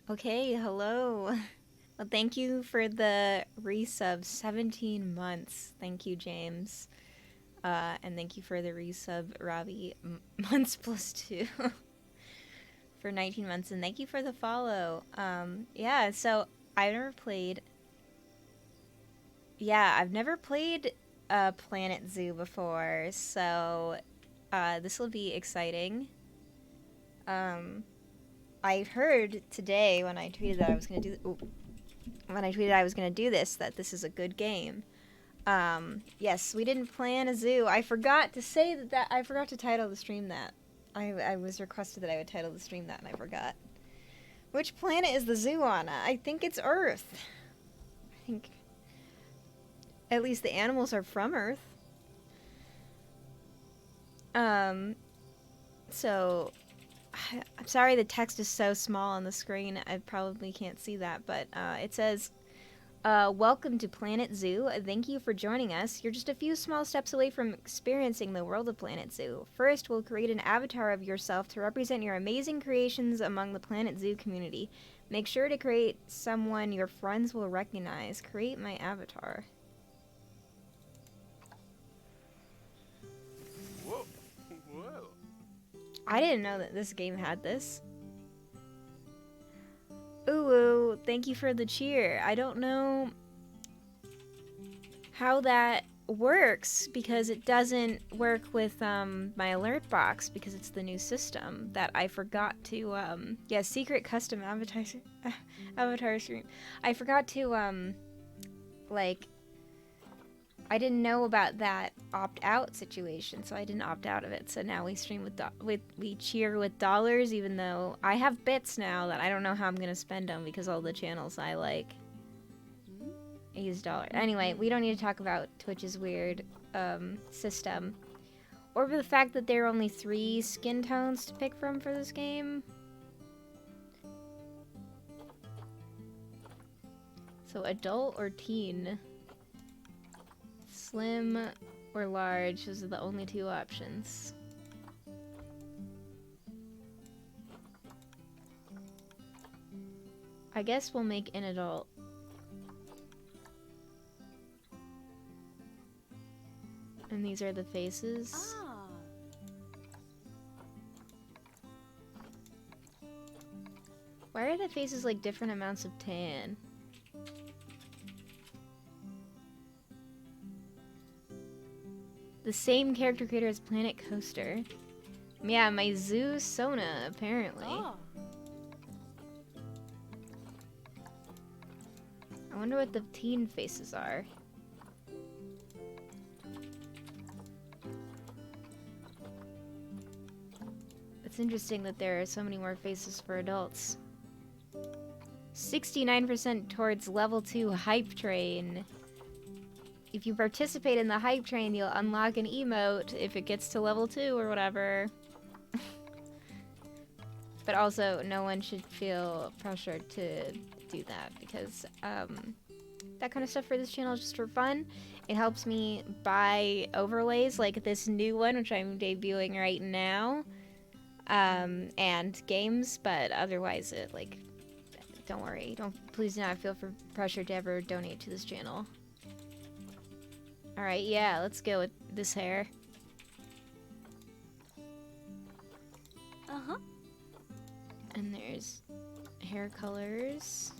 Okay, hello. Well, thank you for the resub, 17 months. Thank you, James. And thank you for the resub, Robbie, months plus 2 for 19 months. And thank you for the follow. Yeah, so I've never played. Yeah, I've never played Planet Zoo before, so this will be exciting. Um, I heard today when I tweeted that I was gonna do. When I tweeted I was gonna do this, that this is a good game. Yes, we didn't plan a zoo. I forgot to say that I forgot to title the stream that. I was requested that I would title the stream that, and I forgot. Which planet is the zoo on? I think it's Earth. I think at least the animals are from Earth. Um, so I'm sorry the text is so small on the screen. I probably can't see that, but it says welcome to Planet Zoo. Thank you for joining us. You're just a few small steps away from experiencing the world of Planet Zoo. First, we'll create an avatar of yourself to represent your amazing creations among the Planet Zoo community. Make sure to create someone your friends will recognize. Create my avatar. Whoa. Whoa. I didn't know that this game had this. Ooh, thank you for the cheer. I don't know how that works because it doesn't work with my alert box because it's the new system that I forgot to yeah, secret custom avatar stream. I forgot to like I didn't know about that opt out situation, so I didn't opt out of it. So now we stream with we cheer with dollars, even though I have bits now that I don't know how I'm gonna spend them because all the channels I like use dollars. Anyway, we don't need to talk about Twitch's weird system, or the fact that there are only 3 skin tones to pick from for this game. So adult or teen, slim or large. Those are the only 2 options. I guess we'll make an adult. And these are the faces. Why are the faces like different amounts of tan? The same character creator as Planet Coaster. Yeah, my Zoo Sona, apparently. I wonder what the teen faces are. It's interesting that there are so many more faces for adults. 69% towards level 2 hype train. If you participate in the hype train, you'll unlock an emote if it gets to level 2 or whatever. But also, no one should feel pressured to do that because that kind of stuff for this channel is just for fun. It helps me buy overlays like this new one, which I'm debuting right now, and games, but otherwise it, like, don't worry. Please do not feel for pressure to ever donate to this channel. Alright, yeah, let's go with this hair. And there's hair colors.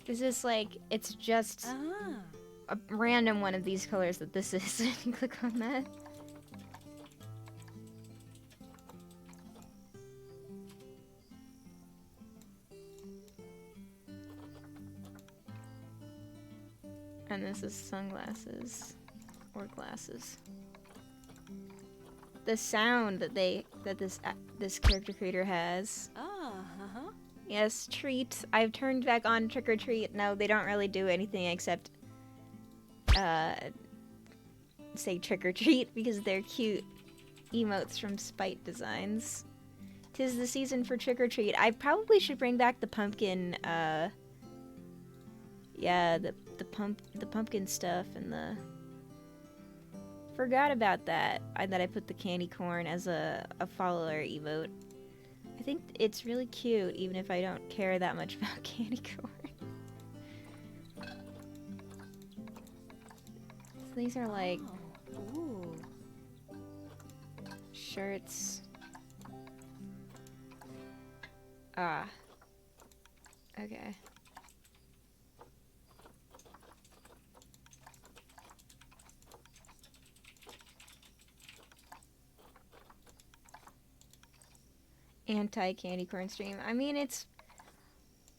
This is like, it's just a random one of these colors that this is. If you click on that. And this is sunglasses or glasses. The sound that this character creator has. Yes, treat. I've turned back on Trick or Treat. No, they don't really do anything except say Trick or Treat because they're cute emotes from Spite Designs. 'Tis the season for Trick or Treat. I probably should bring back the pumpkin yeah, the pumpkin stuff and the forgot about that. That I put the candy corn as a follower emote. I think it's really cute, even if I don't care that much about candy corn. So these are like Ooh. shirts. Ah. Okay. Anti-candy corn stream. I mean,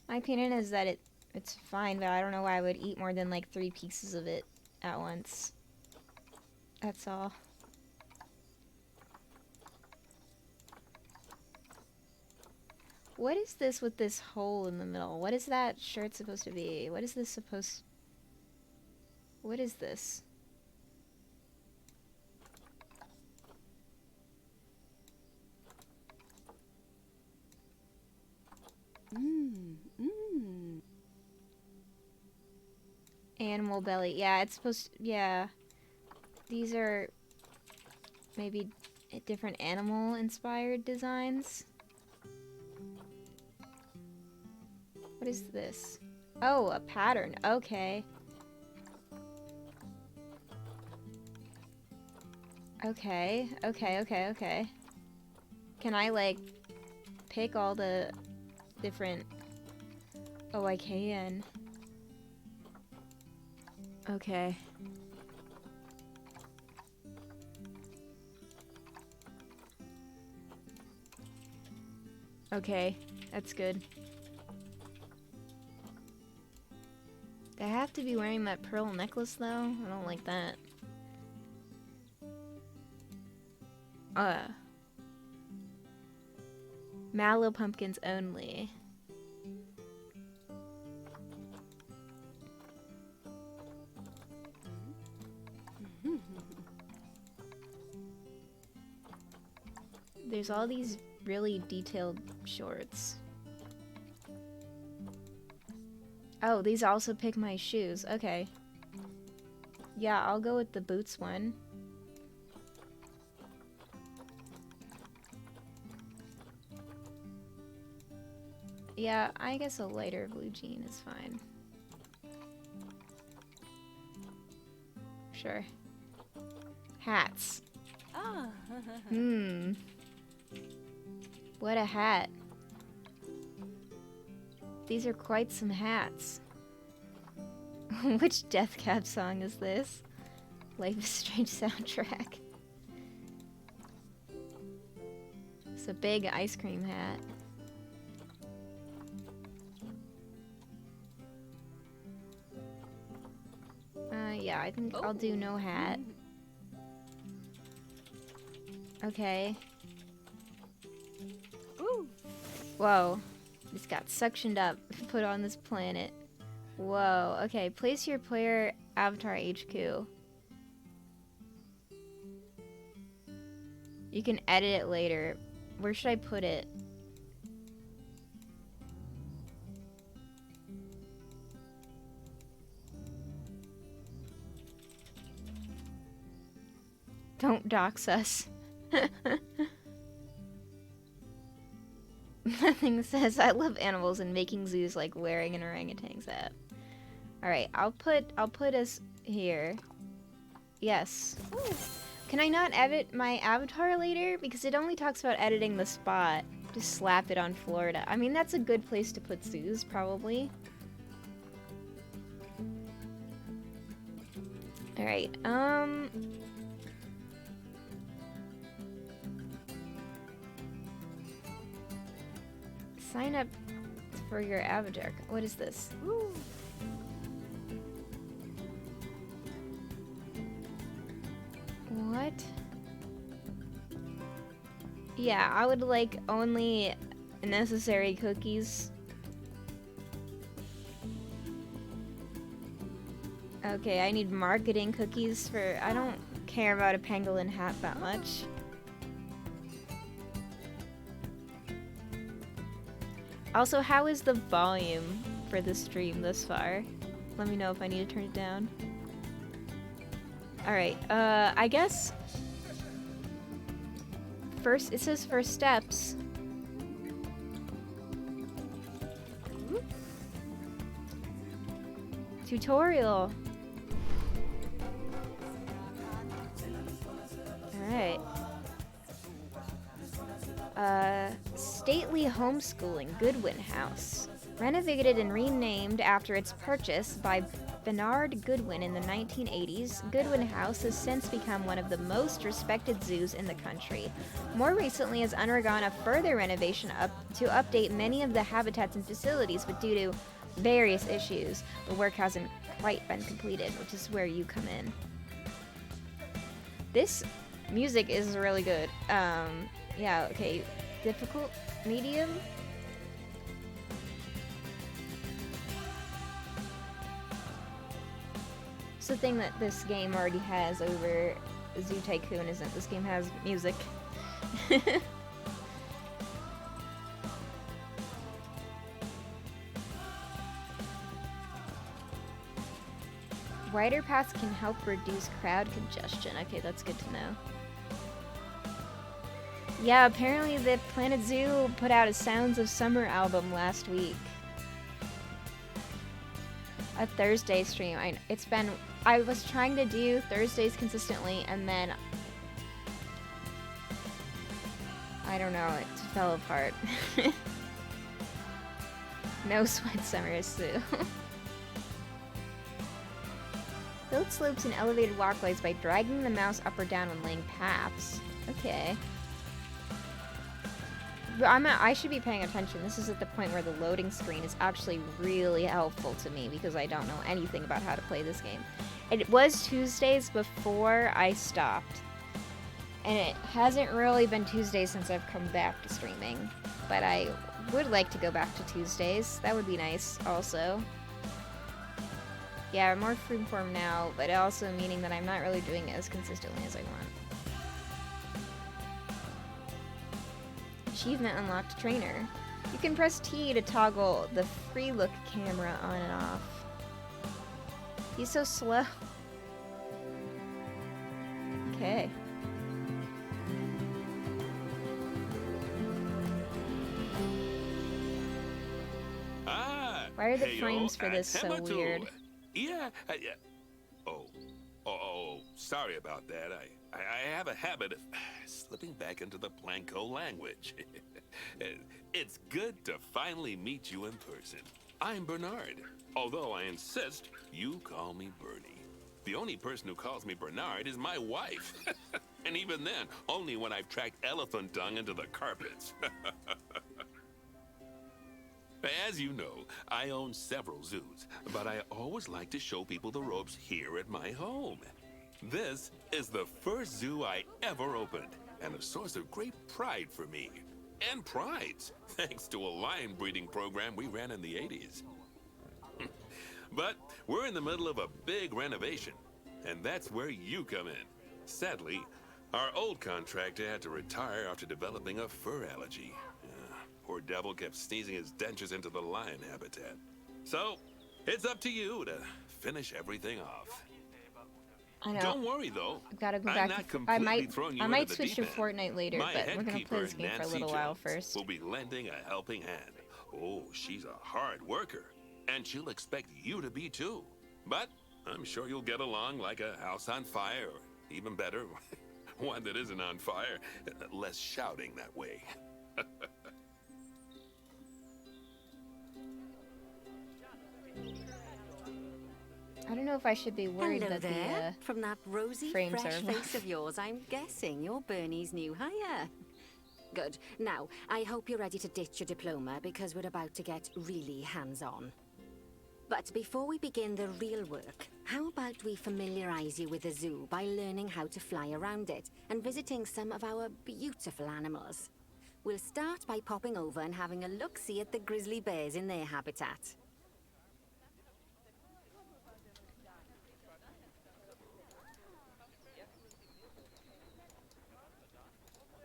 my opinion is that it's fine, but I don't know why I would eat more than like 3 pieces of it at once. That's all. What is this with this hole in the middle? What is that shirt supposed to be? What is this supposed... What is this? Animal belly. Yeah, it's supposed to... Yeah. These are maybe different animal-inspired designs. What is this? Oh, a pattern. Okay. Okay. Can I, like, pick all the different... Oh, I can. Okay. Okay, that's good. Do I have to be wearing that pearl necklace, though? I don't like that. Mallow pumpkins only. There's all these really detailed shorts. Oh, these also pick my shoes. Okay. Yeah, I'll go with the boots one. Yeah, I guess a lighter blue jean is fine. Sure. Hats. Ah. What a hat. These are quite some hats. Which Death Cab song is this? Life is Strange soundtrack. It's a big ice cream hat. Yeah, I think I'll do no hat. Okay. Ooh. Whoa. This got suctioned up, put on this planet. Whoa. Okay, place your player avatar HQ. You can edit it later. Where should I put it? Don't dox us. Nothing says I love animals and making zoos like wearing an orangutan's app. Alright, I'll put us here. Yes. Ooh. Can I not edit my avatar later? Because it only talks about editing the spot. Just slap it on Florida. I mean, that's a good place to put zoos, probably. Alright, sign up for your avatar. What is this? Ooh. What? Yeah, I would like only necessary cookies. Okay, I need marketing cookies for... I don't care about a pangolin hat that much. Also, how is the volume for the stream thus far? Let me know if I need to turn it down. Alright, I guess... First, it says first steps. Tutorial. Alright. Stately homeschooling Goodwin House. Renovated and renamed after its purchase by Bernard Goodwin in the 1980s, Goodwin House has since become one of the most respected zoos in the country. More recently has undergone a further renovation to update many of the habitats and facilities, but due to various issues, the work hasn't quite been completed, which is where you come in. This music is really good. Yeah, okay. Difficult? Medium? So the thing that this game already has over Zoo Tycoon is that this game has music. Wider paths can help reduce crowd congestion. Okay, that's good to know. Yeah, apparently the Planet Zoo put out a Sounds of Summer album last week. A Thursday stream. I was trying to do Thursdays consistently, and then I don't know, it fell apart. No Sweat Summer Zoo. Build slopes and elevated walkways by dragging the mouse up or down when laying paths. Okay. But I should be paying attention. This is at the point where the loading screen is actually really helpful to me because I don't know anything about how to play this game. It was Tuesdays before I stopped. And it hasn't really been Tuesdays since I've come back to streaming. But I would like to go back to Tuesdays. That would be nice also. Yeah, I'm more freeform now, but also meaning that I'm not really doing it as consistently as I want. Achievement unlocked trainer. You can press T to toggle the free look camera on and off. He's so slow. Okay. Why are the frames for this so weird? Yeah, Oh, sorry about that. I have a habit of slipping back into the Planko language. It's good to finally meet you in person. I'm Bernard, although I insist you call me Bernie. The only person who calls me Bernard is my wife. And even then, only when I've tracked elephant dung into the carpets. As you know, I own several zoos, but I always like to show people the ropes here at my home. This is the first zoo I ever opened, and a source of great pride for me. And prides, thanks to a lion breeding program we ran in the 80s. But we're in the middle of a big renovation, and that's where you come in. Sadly, our old contractor had to retire after developing a fur allergy. Poor devil kept sneezing his dentures into the lion habitat. So, it's up to you to finish everything off. I know. Don't worry though. I've got to go I'm back. not completely throwing you I might into the switch to deep end. Fortnite later, My but head we're gonna play keeper, this game for a Nancy little while Jones, first. will be lending a helping hand. Oh, she's a hard worker, and she'll expect you to be too. But I'm sure you'll get along like a house on fire, or even better, one that isn't on fire. Less shouting that way. I don't know if I should be worried Hello that there. From that rosy, frames fresh are face of yours, I'm guessing you're Bernie's new hire. Good. Now, I hope you're ready to ditch your diploma because we're about to get really hands-on. But before we begin the real work, how about we familiarize you with the zoo by learning how to fly around it and visiting some of our beautiful animals. We'll start by popping over and having a look-see at the grizzly bears in their habitat.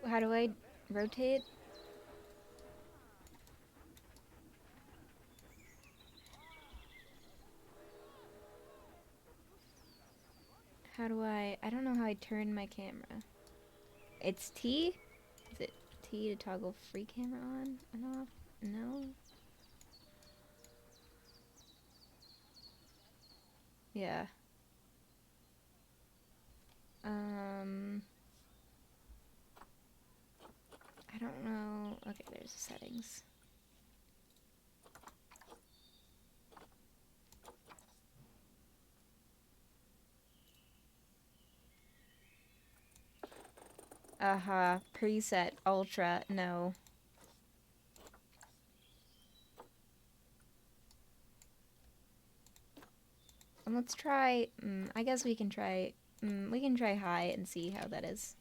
How do I rotate? How do I don't know how I turn my camera. It's T? Is it T to toggle free camera on and off? No? Yeah. I don't know. Okay, there's the settings. Preset ultra. No. And let's try. I guess we can try. We can try high and see how that is.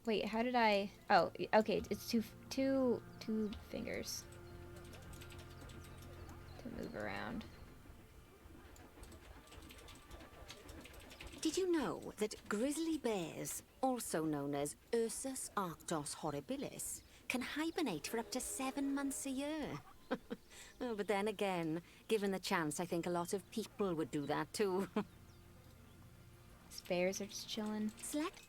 Wait, how did I? Oh, okay. It's two fingers to move around. Did you know that grizzly bears, also known as Ursus arctos horribilis, can hibernate for up to 7 months a year? Oh, but then again, given the chance, I think a lot of people would do that too. These bears are just chilling. Select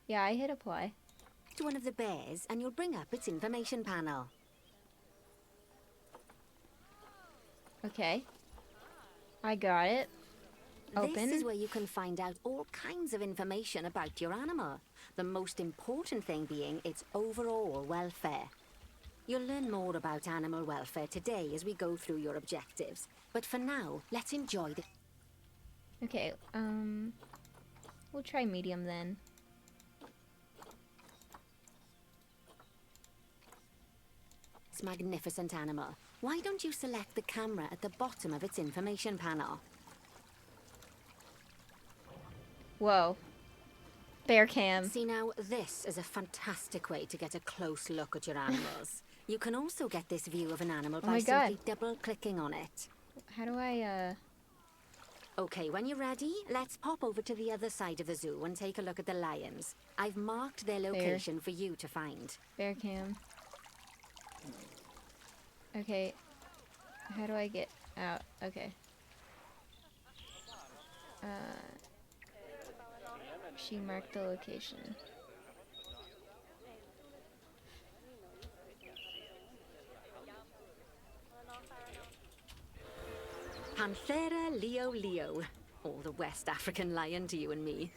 Yeah, I hit apply. one of the bears and you'll bring up its information panel. Okay. I got it. Open. This is where you can find out all kinds of information about your animal. The most important thing being its overall welfare. You'll learn more about animal welfare today as we go through your objectives. But for now, let's enjoy the... Okay, we'll try medium then. This magnificent animal. Why don't you select the camera at the bottom of its information panel? Whoa. Bear cam. See now, this is a fantastic way to get a close look at your animals. You can also get this view of an animal Oh by my God. simply double-clicking on it. How do I, Okay, when you're ready, let's pop over to the other side of the zoo and take a look at the lions. I've marked their location for you to find. bear cam? Okay. How do I get out? Okay. She marked the location. Panthera leo leo, or the West African lion to you and me.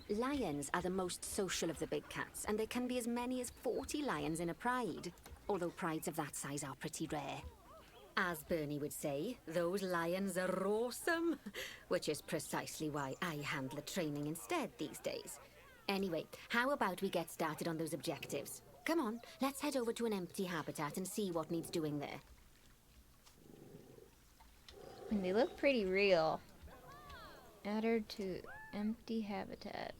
Lions are the most social of the big cats, and there can be as many as 40 lions in a pride, although prides of that size are pretty rare. As Bernie would say, those lions are awesome, which is precisely why I handle the training instead these days. Anyway, how about we get started on those objectives? Come on, let's head over to an empty habitat and see what needs doing there. And they look pretty real. Add her to empty habitat.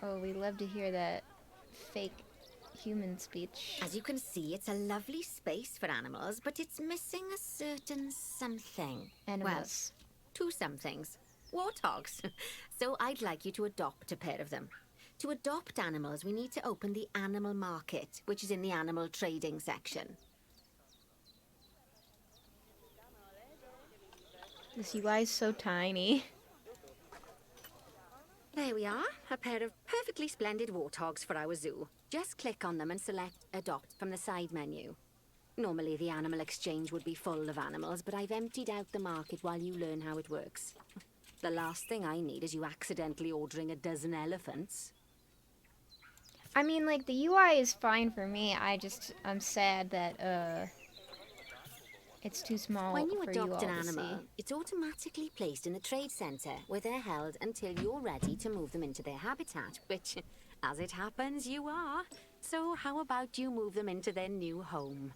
Oh, we love to hear that fake human speech. As you can see, it's a lovely space for animals, but it's missing a certain something. Animals. Well, two somethings. Warthogs. So I'd like you to adopt a pair of them. To adopt animals, we need to open the animal market, which is in the animal trading section. This UI is so tiny. There we are, a pair of perfectly splendid warthogs for our zoo. Just click on them and select Adopt from the side menu. Normally the animal exchange would be full of animals, but I've emptied out the market while you learn how it works. The last thing I need is you accidentally ordering a dozen elephants. I mean, like, the UI is fine for me. I'm sad that, it's too small When you for you all adopt an to animal, see. it's automatically placed in the trade centre, where they're held until you're ready to move them into their habitat, which, as it happens, you are. So how about you move them into their new home?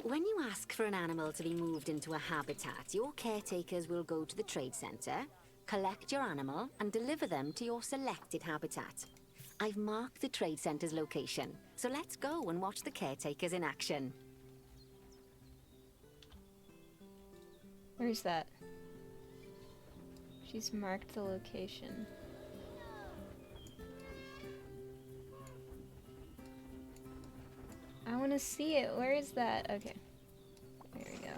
When you ask for an animal to be moved into a habitat, your caretakers will go to the trade centre, collect your animal, and deliver them to your selected habitat. I've marked the trade centre's location, so let's go and watch the caretakers in action. Where's that? She's marked the location. to see it. Where is that? Okay. There we go.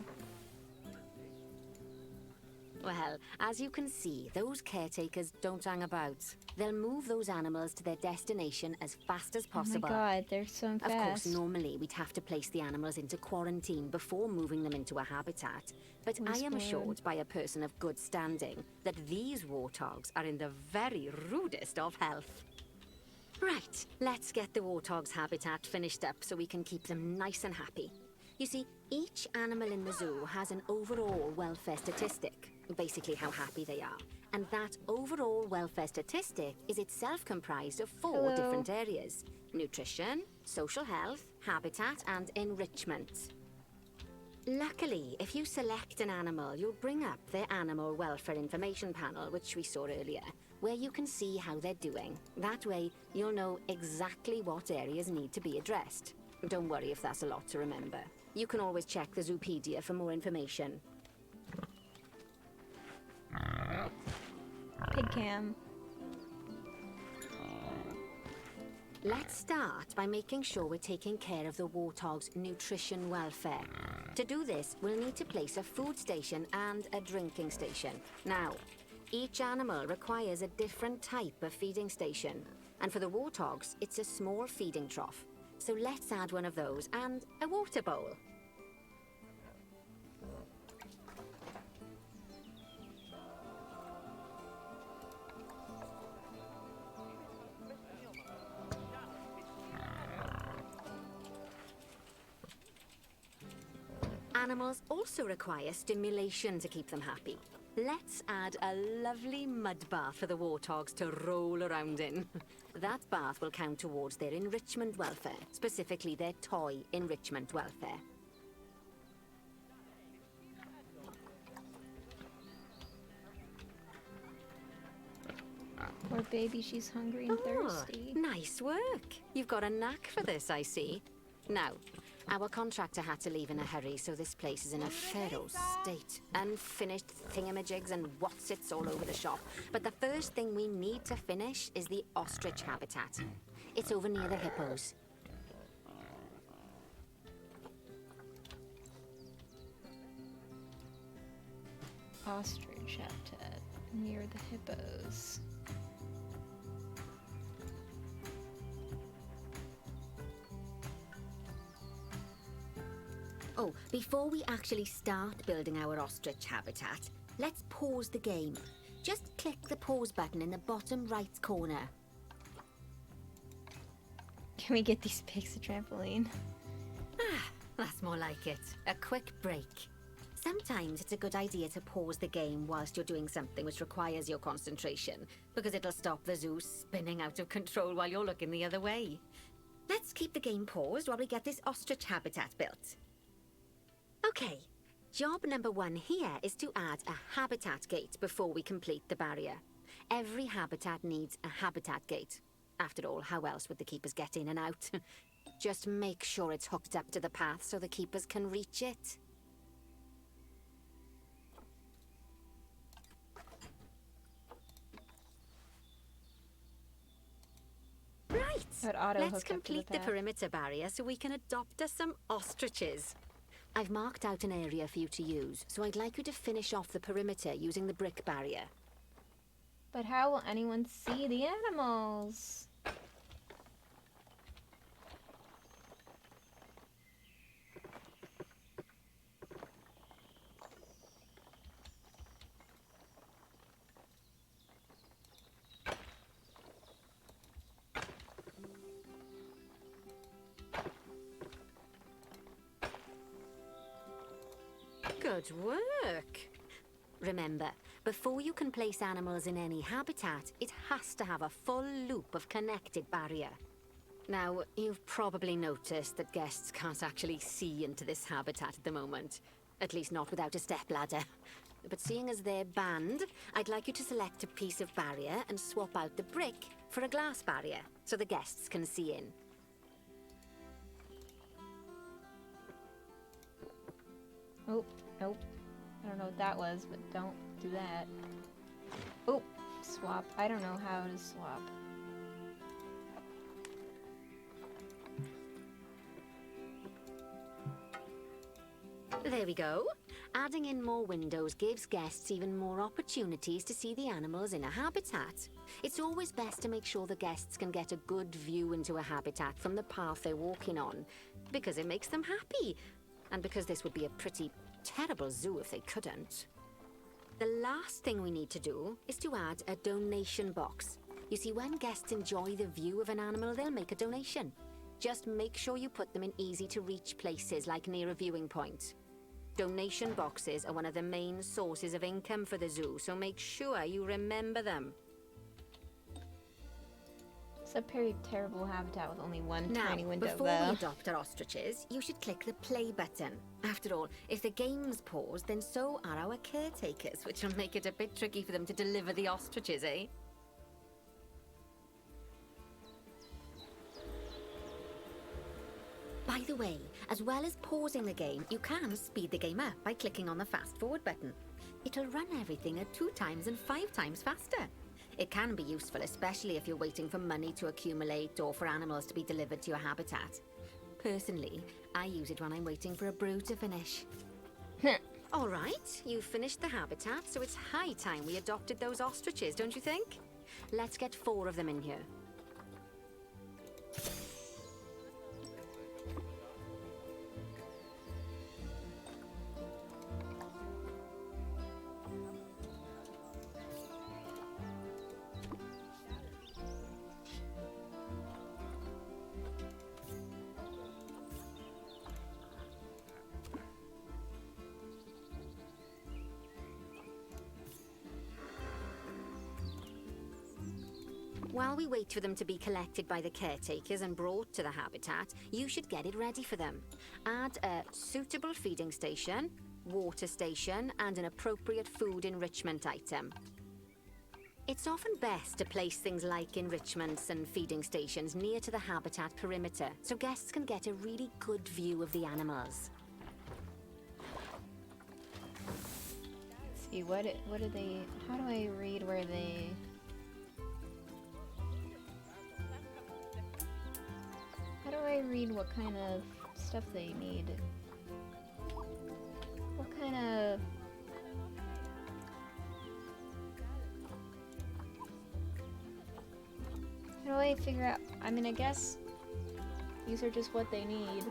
Well, as you can see, those caretakers don't hang about. They'll move those animals to their destination as fast as possible. Oh my god, they're so fast. Of course, normally we'd have to place the animals into quarantine before moving them into a habitat. But I am assured by a person of good standing that these warthogs are in the very rudest of health. Right, let's get the warthog's habitat finished up so we can keep them nice and happy. You see, each animal in the zoo has an overall welfare statistic, basically how happy they are. And that overall welfare statistic is itself comprised of four different areas: nutrition, social health, habitat, and enrichment. Luckily, if you select an animal, you'll bring up their animal welfare information panel, which we saw earlier, where you can see how they're doing. That way, you'll know exactly what areas need to be addressed. Don't worry if that's a lot to remember. You can always check the Zoopedia for more information. Pig cam. Let's start by making sure we're taking care of the warthog's nutrition welfare. To do this, we'll need to place a food station and a drinking station. Now, each animal requires a different type of feeding station. And for the warthogs, it's a small feeding trough. So let's add one of those and a water bowl. Animals also require stimulation to keep them happy. Let's add a lovely mud bath for the warthogs to roll around in. That bath will count towards their enrichment welfare, specifically their toy enrichment welfare. Poor baby, she's hungry and thirsty. Nice work. You've got a knack for this, I see. Now, our contractor had to leave in a hurry, so this place is in a pharaoh state. Unfinished thingamajigs and whatsits all over the shop. But the first thing we need to finish is the ostrich habitat. It's over near the hippos. Ostrich habitat near the hippos. Oh, before we actually start building our ostrich habitat, let's pause the game. Just click the pause button in the bottom right corner. Can we get these pigs a trampoline? That's more like it. A quick break. Sometimes it's a good idea to pause the game whilst you're doing something which requires your concentration, because it'll stop the zoo spinning out of control while you're looking the other way. Let's keep the game paused while we get this ostrich habitat built. Okay, job number 1 here is to add a habitat gate before we complete the barrier. Every habitat needs a habitat gate. After all, how else would the keepers get in and out? Just make sure it's hooked up to the path so the keepers can reach it. Right, let's complete the perimeter barrier so we can adopt us some ostriches. I've marked out an area for you to use, so I'd like you to finish off the perimeter using the brick barrier. But how will anyone see the animals? Good work! Remember, before you can place animals in any habitat, it has to have a full loop of connected barrier. Now, you've probably noticed that guests can't actually see into this habitat at the moment. At least not without a stepladder. But seeing as they're banned, I'd like you to select a piece of barrier and swap out the brick for a glass barrier, so the guests can see in. Oh, nope. I don't know what that was, but don't do that. Oh, swap. I don't know how to swap. There we go. Adding in more windows gives guests even more opportunities to see the animals in a habitat. It's always best to make sure the guests can get a good view into a habitat from the path they're walking on, because it makes them happy, and because this would be a pretty terrible zoo if they couldn't. The last thing we need to do is to add a donation box. You see, when guests enjoy the view of an animal, they'll make a donation. Just make sure you put them in easy-to-reach places, like near a viewing point. Donation boxes are one of the main sources of income for the zoo, so make sure you remember them. It's a very terrible habitat with only one Now, tiny window, before though. we adopt our ostriches, you should click the play button. After all, if the game's paused, then so are our caretakers, which will make it a bit tricky for them to deliver the ostriches, eh? By the way, as well as pausing the game, you can speed the game up by clicking on the fast forward button. It'll run everything at 2 times and 5 times faster. It can be useful, especially if you're waiting for money to accumulate or for animals to be delivered to your habitat. Personally, I use it when I'm waiting for a brew to finish. All right, you've finished the habitat, so it's high time we adopted those ostriches, don't you think? Let's get 4 of them in here. While we wait for them to be collected by the caretakers and brought to the habitat, you should get it ready for them. Add a suitable feeding station, water station, and an appropriate food enrichment item. It's often best to place things like enrichments and feeding stations near to the habitat perimeter, so guests can get a really good view of the animals. Let's see, what do they... How do I read where they... How do I read what kind of stuff they need? What kind of... How do I figure out... I mean, I guess these are just what they need.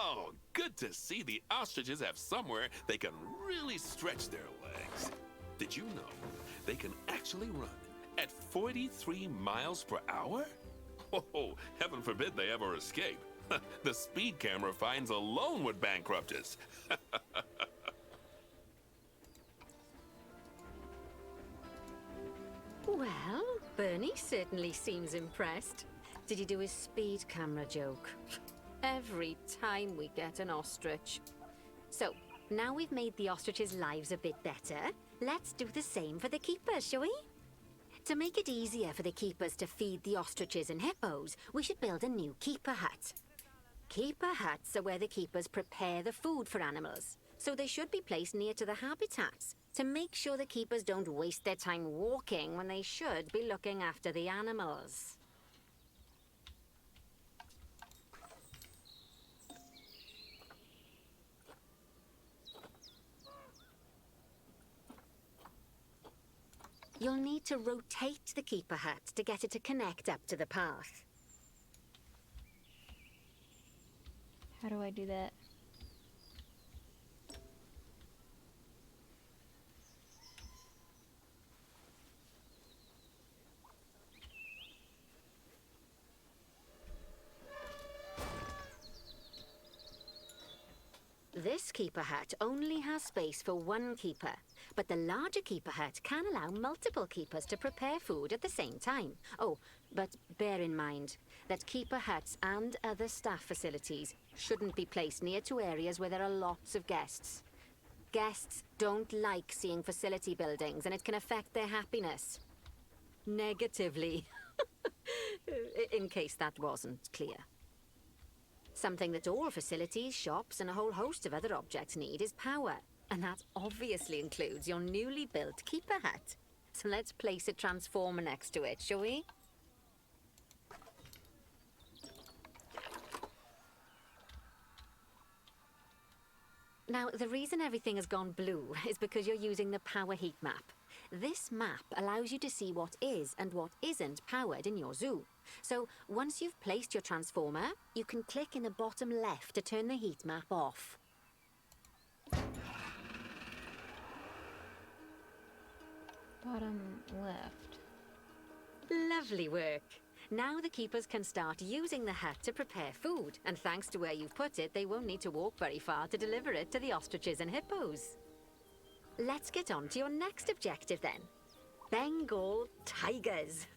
Oh, good to see the ostriches have somewhere they can really stretch their legs. Did you know they can actually run at 43 miles per hour? Oh, heaven forbid they ever escape. The speed camera fines alone would bankrupt us. Well, Bernie certainly seems impressed. Did you do his speed camera joke? Every time we get an ostrich. So, now we've made the ostriches' lives a bit better, let's do the same for the keepers, shall we? To make it easier for the keepers to feed the ostriches and hippos, we should build a new keeper hut. Keeper huts are where the keepers prepare the food for animals, so they should be placed near to the habitats to make sure the keepers don't waste their time walking when they should be looking after the animals. You'll need to rotate the keeper hut to get it to connect up to the path. How do I do that? This keeper hut only has space for 1 keeper, but the larger keeper hut can allow multiple keepers to prepare food at the same time. Oh, but bear in mind that keeper huts and other staff facilities shouldn't be placed near to areas where there are lots of guests. Guests don't like seeing facility buildings, and it can affect their happiness. Negatively. In case that wasn't clear. Something that all facilities, shops, and a whole host of other objects need is power. And that obviously includes your newly built Keeper Hut. So let's place a transformer next to it, shall we? Now, the reason everything has gone blue is because you're using the power heat map. This map allows you to see what is and what isn't powered in your zoo. So, once you've placed your transformer, you can click in the bottom left to turn the heat map off. Bottom left. Lovely work. Now the keepers can start using the hut to prepare food, and thanks to where you've put it, they won't need to walk very far to deliver it to the ostriches and hippos. Let's get on to your next objective then. Bengal tigers.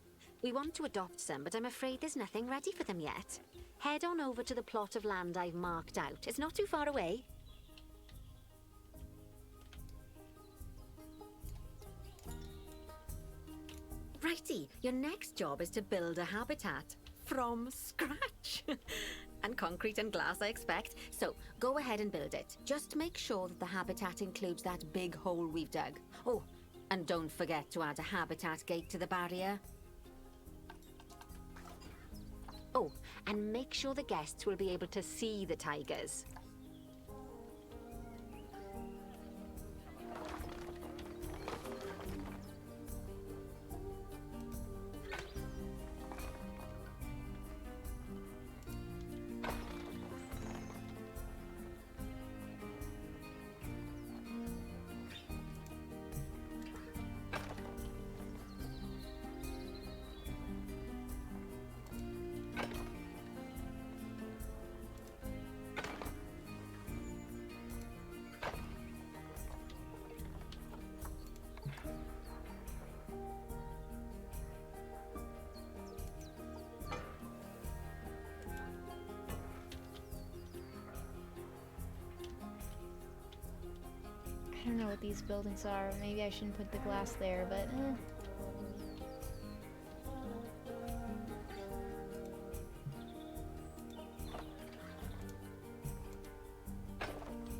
We want to adopt some, but I'm afraid there's nothing ready for them yet. Head on over to the plot of land I've marked out. It's not too far away. Righty, your next job is to build a habitat from scratch. And concrete and glass, I expect. So go ahead and build it. Just make sure that the habitat includes that big hole we've dug. Oh, and don't forget to add a habitat gate to the barrier. Oh, and make sure the guests will be able to see the tigers. I don't know what these buildings are. Maybe I shouldn't put the glass there, but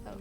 Oh.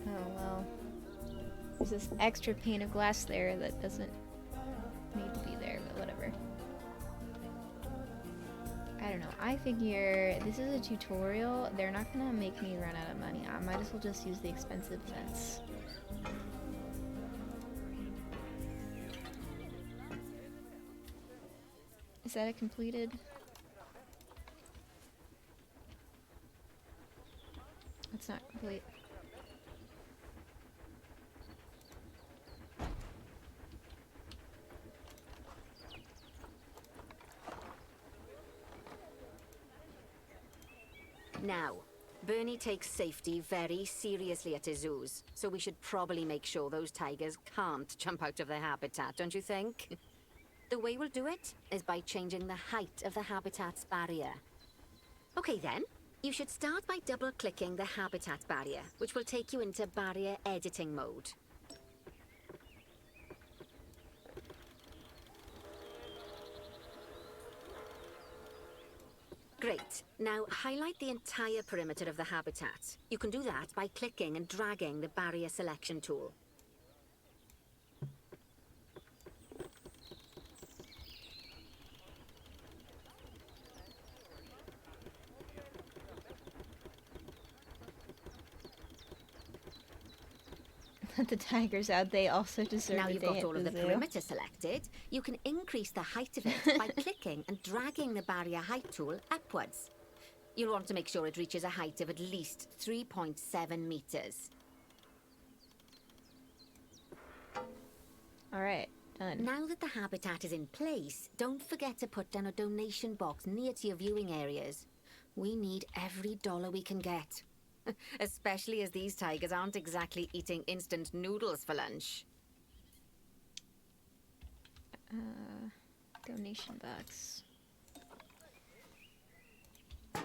Oh well. There's this extra pane of glass there that doesn't need to be there, but whatever. I don't know. I figure this is a tutorial. They're not gonna make me run out of money. I might as well just use the expensive fence. Is that a completed? It's not complete. Now, Bernie takes safety very seriously at his zoos, so we should probably make sure those tigers can't jump out of their habitat, don't you think? The way we'll do it is by changing the height of the habitat's barrier. Okay then, you should start by double-clicking the habitat barrier, which will take you into barrier editing mode. Great. Now highlight the entire perimeter of the habitat. You can do that by clicking and dragging the barrier selection tool. let the tigers out. They also deserve Now a you've day got at all of the zoo. perimeter selected, you can increase the height of it by clicking and dragging the barrier height tool upwards. You'll want to make sure it reaches a height of at least 3.7 meters. Alright, done. Now that the habitat is in place, don't forget to put down a donation box near to your viewing areas. We need every dollar we can get. Especially as these tigers aren't exactly eating instant noodles for lunch. Donation box.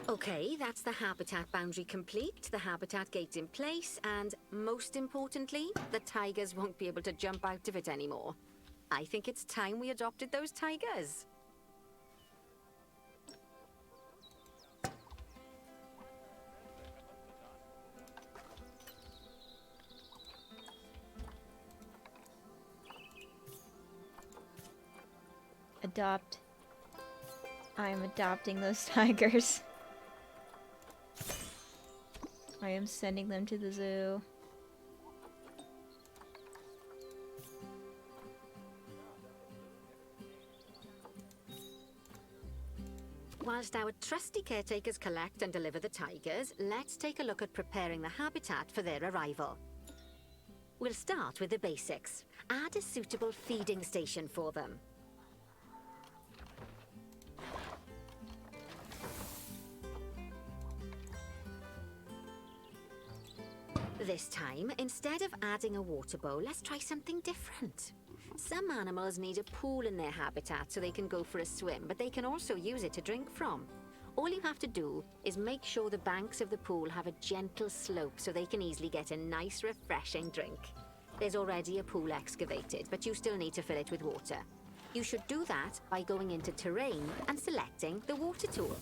Okay, that's the habitat boundary complete, the habitat gate in place, and most importantly, the tigers won't be able to jump out of it anymore. I think it's time we adopted those tigers. Adopt. I am adopting those tigers. I am sending them to the zoo. Whilst our trusty caretakers collect and deliver the tigers, let's take a look at preparing the habitat for their arrival. We'll start with the basics. Add a suitable feeding station for them. This time, instead of adding a water bowl, let's try something different. Some animals need a pool in their habitat so they can go for a swim, but they can also use it to drink from. All you have to do is make sure the banks of the pool have a gentle slope so they can easily get a nice, refreshing drink. There's already a pool excavated, but you still need to fill it with water. You should do that by going into Terrain and selecting the water tool.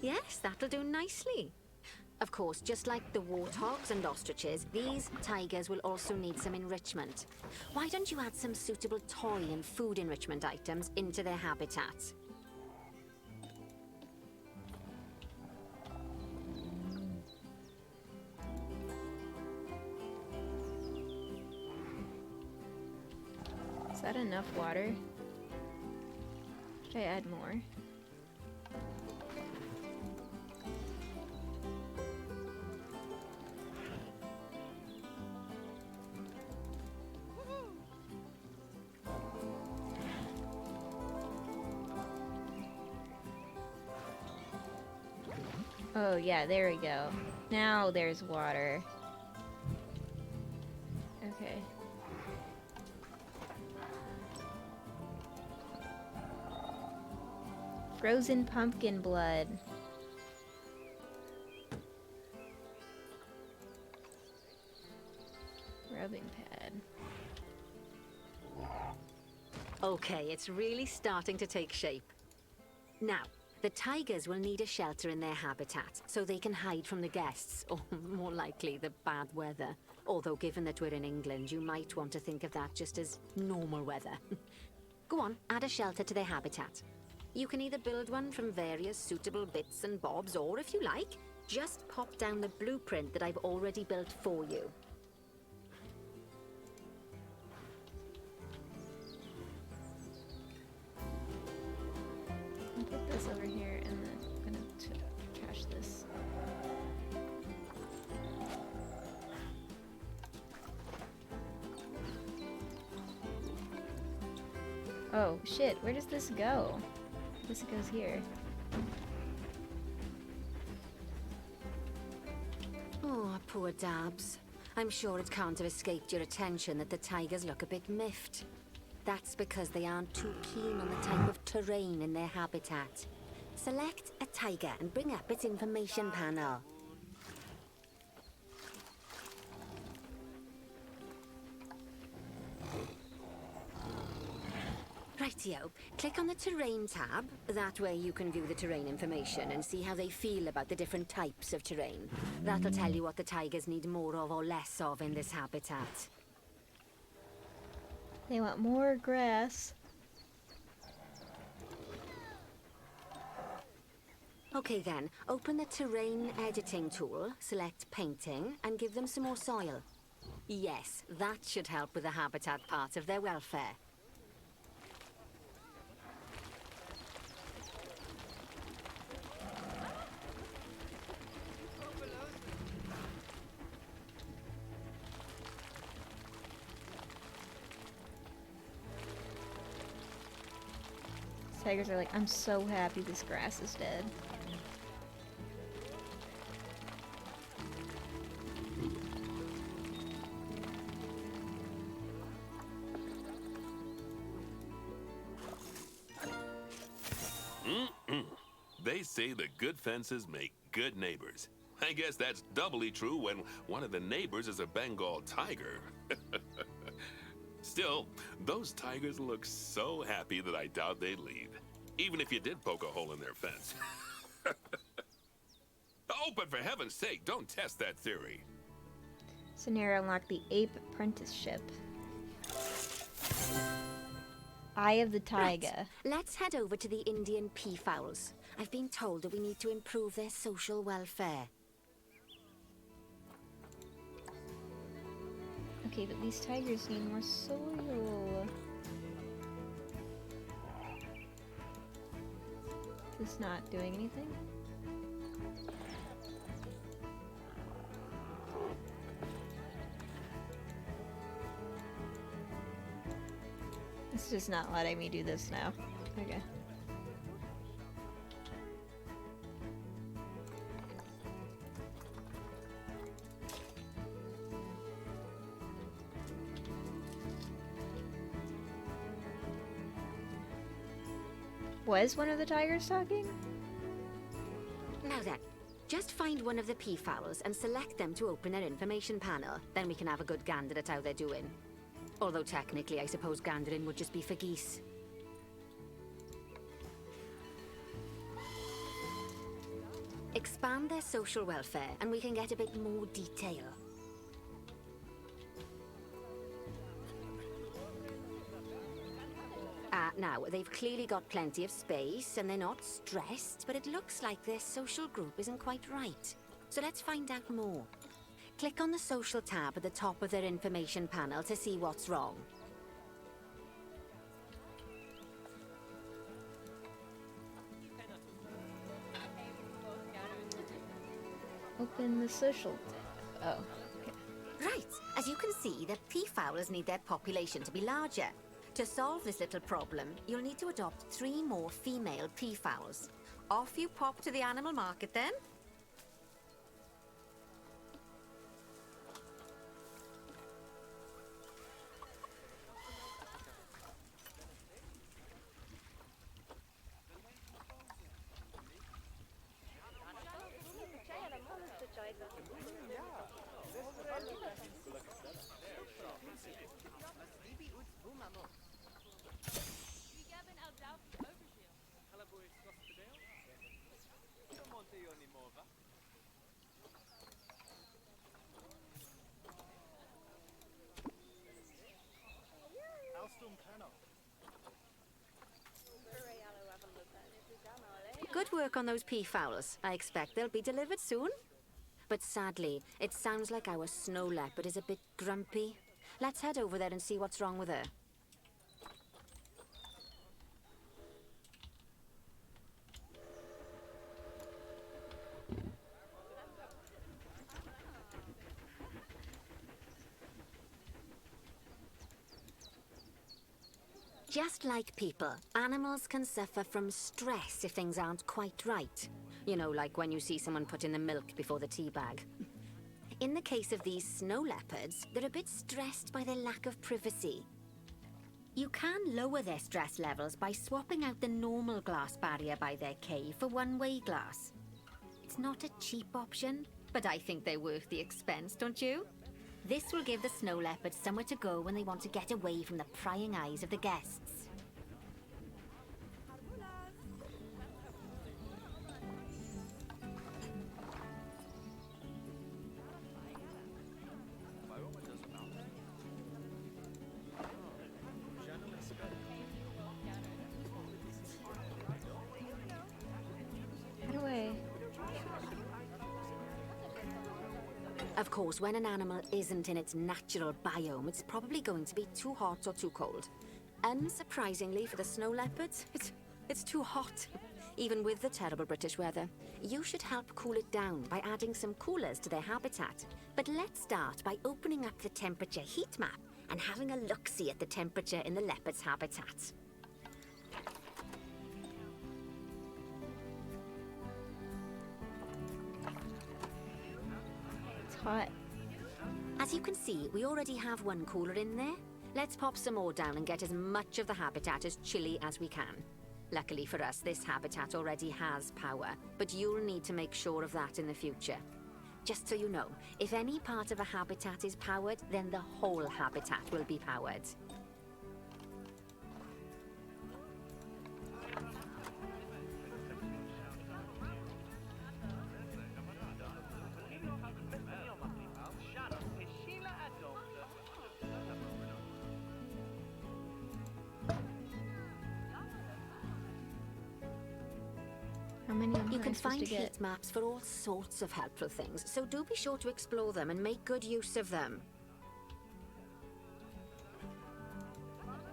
Yes, that'll do nicely. Of course, just like the warthogs and ostriches, these tigers will also need some enrichment. Why don't you add some suitable toy and food enrichment items into their habitat? Is that enough water? Should I add more? Oh yeah, there we go. Now there's water. Okay. Frozen pumpkin blood. Rubbing pad. Okay, it's really starting to take shape. Now, the tigers will need a shelter in their habitat so they can hide from the guests, or more likely, the bad weather. Although given that we're in England, you might want to think of that just as normal weather. Go on, add a shelter to their habitat. You can either build one from various suitable bits and bobs, or if you like, just pop down the blueprint that I've already built for you. I'll put this over here and then I'm gonna trash this. Oh shit, where does this go? This goes here. Oh, poor Dabs. I'm sure it can't have escaped your attention that the tigers look a bit miffed. That's because they aren't too keen on the type of terrain in their habitat. Select a tiger and bring up its information panel. Rightio, click on the Terrain tab. That way you can view the terrain information and see how they feel about the different types of terrain. That'll tell you what the tigers need more of or less of in this habitat. They want more grass. Okay then, open the terrain editing tool, select painting, and give them some more soil. Yes, that should help with the habitat part of their welfare. Tigers are like, I'm so happy this grass is dead. They say the good fences make good neighbors. I guess that's doubly true when one of the neighbors is a Bengal tiger. Still, those tigers look so happy that I doubt they'd leave, even if you did poke a hole in their fence. Oh, but for heaven's sake, don't test that theory. Scenario unlock the ape apprenticeship. Eye of the Tiger. Right. Let's head over to the Indian peafowls. I've been told that we need to improve their social welfare. Okay, but these tigers need more soil. Is this not doing anything? It's just not letting me do this now. Okay. Was one of the tigers talking? Now then, just find one of the peafowls and select them to open their information panel. Then we can have a good gander at how they're doing. Although technically, I suppose gandering would just be for geese. Expand their social welfare, and we can get a bit more detail. Now, they've clearly got plenty of space, and they're not stressed, but it looks like their social group isn't quite right. So let's find out more. Click on the social tab at the top of their information panel to see what's wrong. Open the social tab. Oh, okay. Right, as you can see, the peafowls need their population to be larger. To solve this little problem, you'll need to adopt 3 more female peafowls. Off you pop to the animal market then. Good work on those peafowls. I expect they'll be delivered soon. But sadly, it sounds like our snow leopard is a bit grumpy. Let's head over there and see what's wrong with her. Just like people, animals can suffer from stress if things aren't quite right. You know, like when you see someone put in the milk before the tea bag. In the case of these snow leopards, they're a bit stressed by their lack of privacy. You can lower their stress levels by swapping out the normal glass barrier by their cave for one-way glass. It's not a cheap option, but I think they're worth the expense, don't you? This will give the snow leopards somewhere to go when they want to get away from the prying eyes of the guests. How do I... Of course, when an animal isn't in its natural biome, it's probably going to be too hot or too cold. Unsurprisingly for the snow leopards, it's too hot. Even with the terrible British weather. You should help cool it down by adding some coolers to their habitat. But let's start by opening up the temperature heat map and having a look-see at the temperature in the leopard's habitat. It's hot. As you can see, we already have one cooler in there. Let's pop some more down and get as much of the habitat as chilly as we can. Luckily for us, this habitat already has power, but you'll need to make sure of that in the future. Just so you know, if any part of a habitat is powered, then the whole habitat will be powered. How many am You I can supposed find to get? heat maps for all sorts of helpful things, so do be sure to explore them and make good use of them.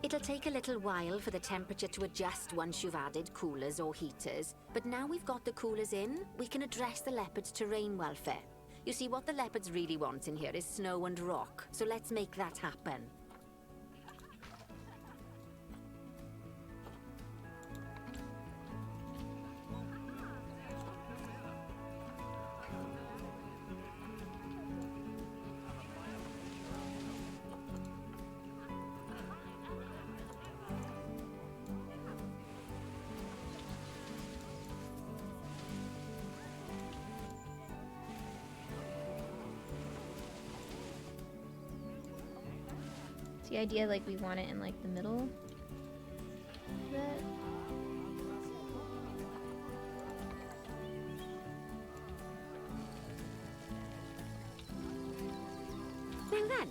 It'll take a little while for the temperature to adjust once you've added coolers or heaters, but now we've got the coolers in, we can address the leopard's terrain welfare. You see, what the leopards really want in here is snow and rock, so let's make that happen. It's the idea like we want it in like the middle of that. Now then,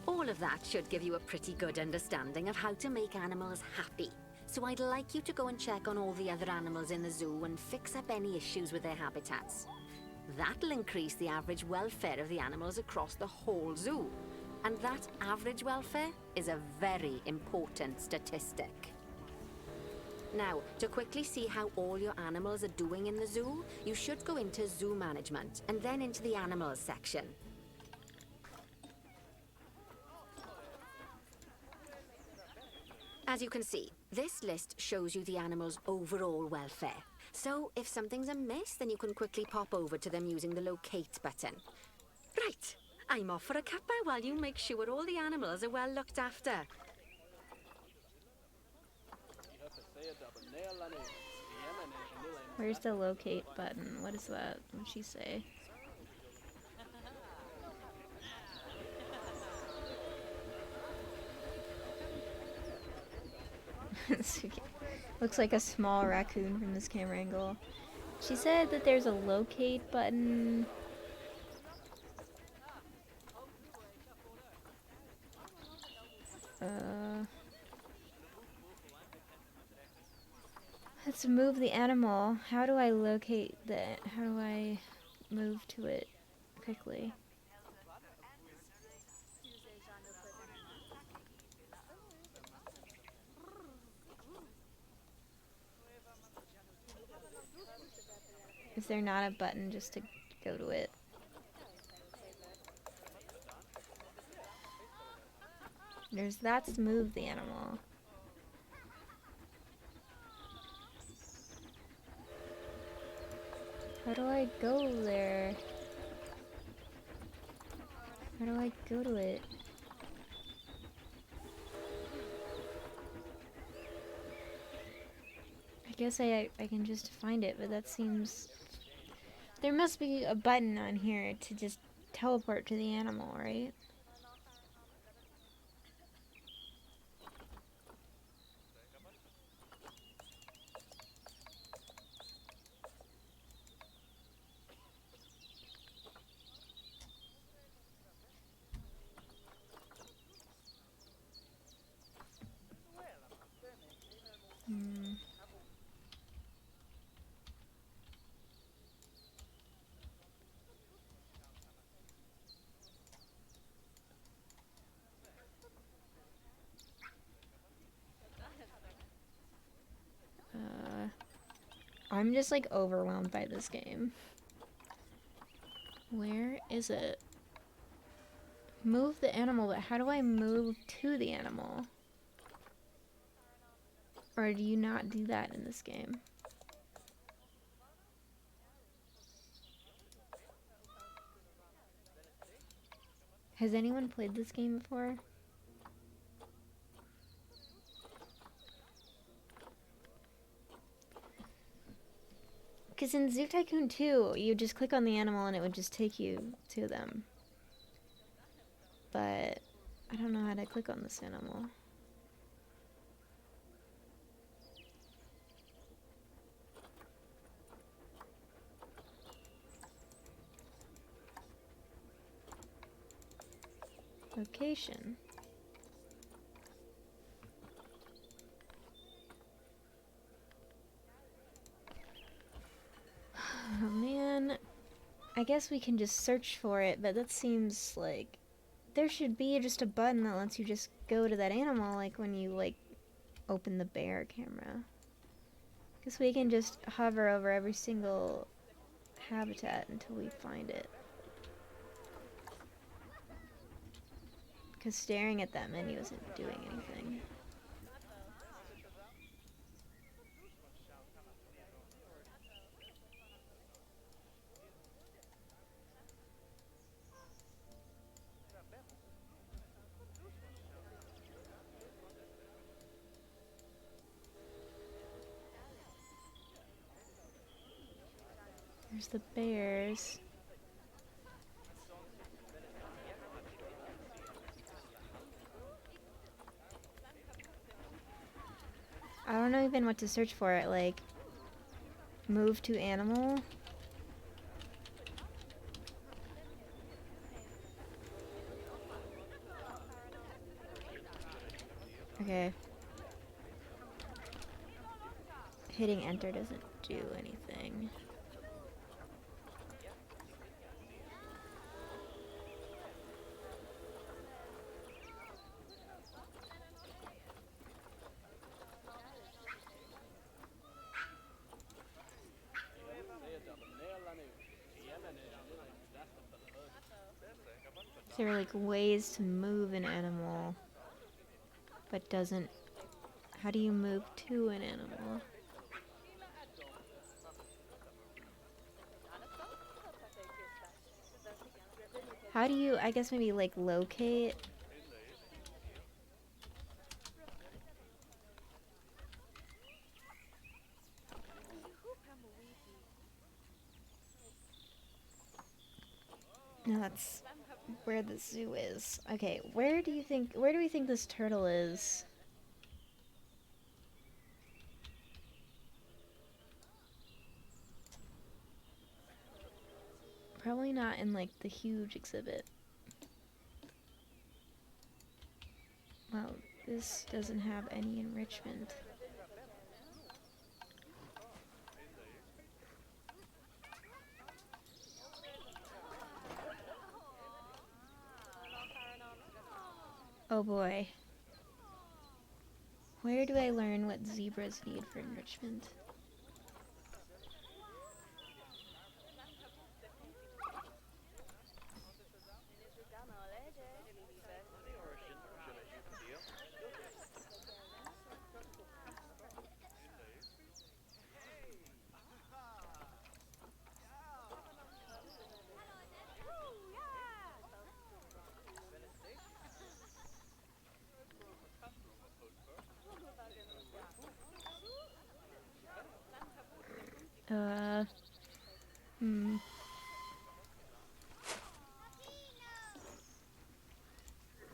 all of that should give you a pretty good understanding of how to make animals happy. So I'd like you to go and check on all the other animals in the zoo and fix up any issues with their habitats. That'll increase the average welfare of the animals across the whole zoo. And that average welfare is a very important statistic. Now, to quickly see how all your animals are doing in the zoo, you should go into Zoo Management and then into the Animals section. As you can see, this list shows you the animals' overall welfare. So, if something's amiss, then you can quickly pop over to them using the Locate button. Right, I'm off for a cuppa while you make sure all the animals are well looked after. Where's the locate button? What is that? What'd she say? Looks like a small raccoon from this camera angle. She said that there's a locate button. Let's move the animal. How do I locate how do I move to it quickly? Is there not a button just to go to it? That's move the animal. How do I go there? How do I go to it? I guess I can just find it, but that seems... There must be a button on here to just teleport to the animal, right? I'm just like overwhelmed by this game. Where is it? Move the animal, but how do I move to the animal? Or do you not do that in this game? Has anyone played this game before? Because in Zoo Tycoon 2, you just click on the animal and it would just take you to them. But I don't know how to click on this animal. Location. Oh man, I guess we can just search for it, but that seems like there should be just a button that lets you just go to that animal, like when you like open the bear camera. Guess we can just hover over every single habitat until we find it. Because staring at that menu isn't doing anything. There's the bears. I don't know even what to search for it, like move to animal. Okay. Hitting enter doesn't do anything. There are like ways to move an animal, but doesn't. How do you move to an animal? How do you, I guess maybe like locate? No, that's where the zoo is. Okay, where do we think this turtle is? Probably not in like the huge exhibit. Well, this doesn't have any enrichment. Oh boy. Where do I learn what zebras need for enrichment?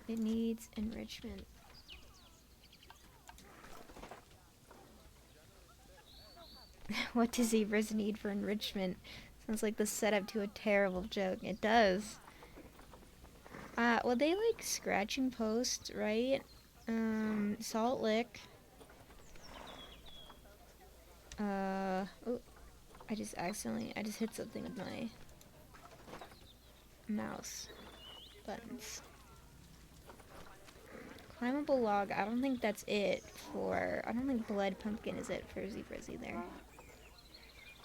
It needs enrichment. What do zebras need for enrichment? Sounds like the setup to a terrible joke. It does. Well, they like Scratching Post, right? Salt Lick. Oh, I just hit something with my mouse buttons. Climbable log, I don't think that's it for, I don't think blood pumpkin is it for zebras either.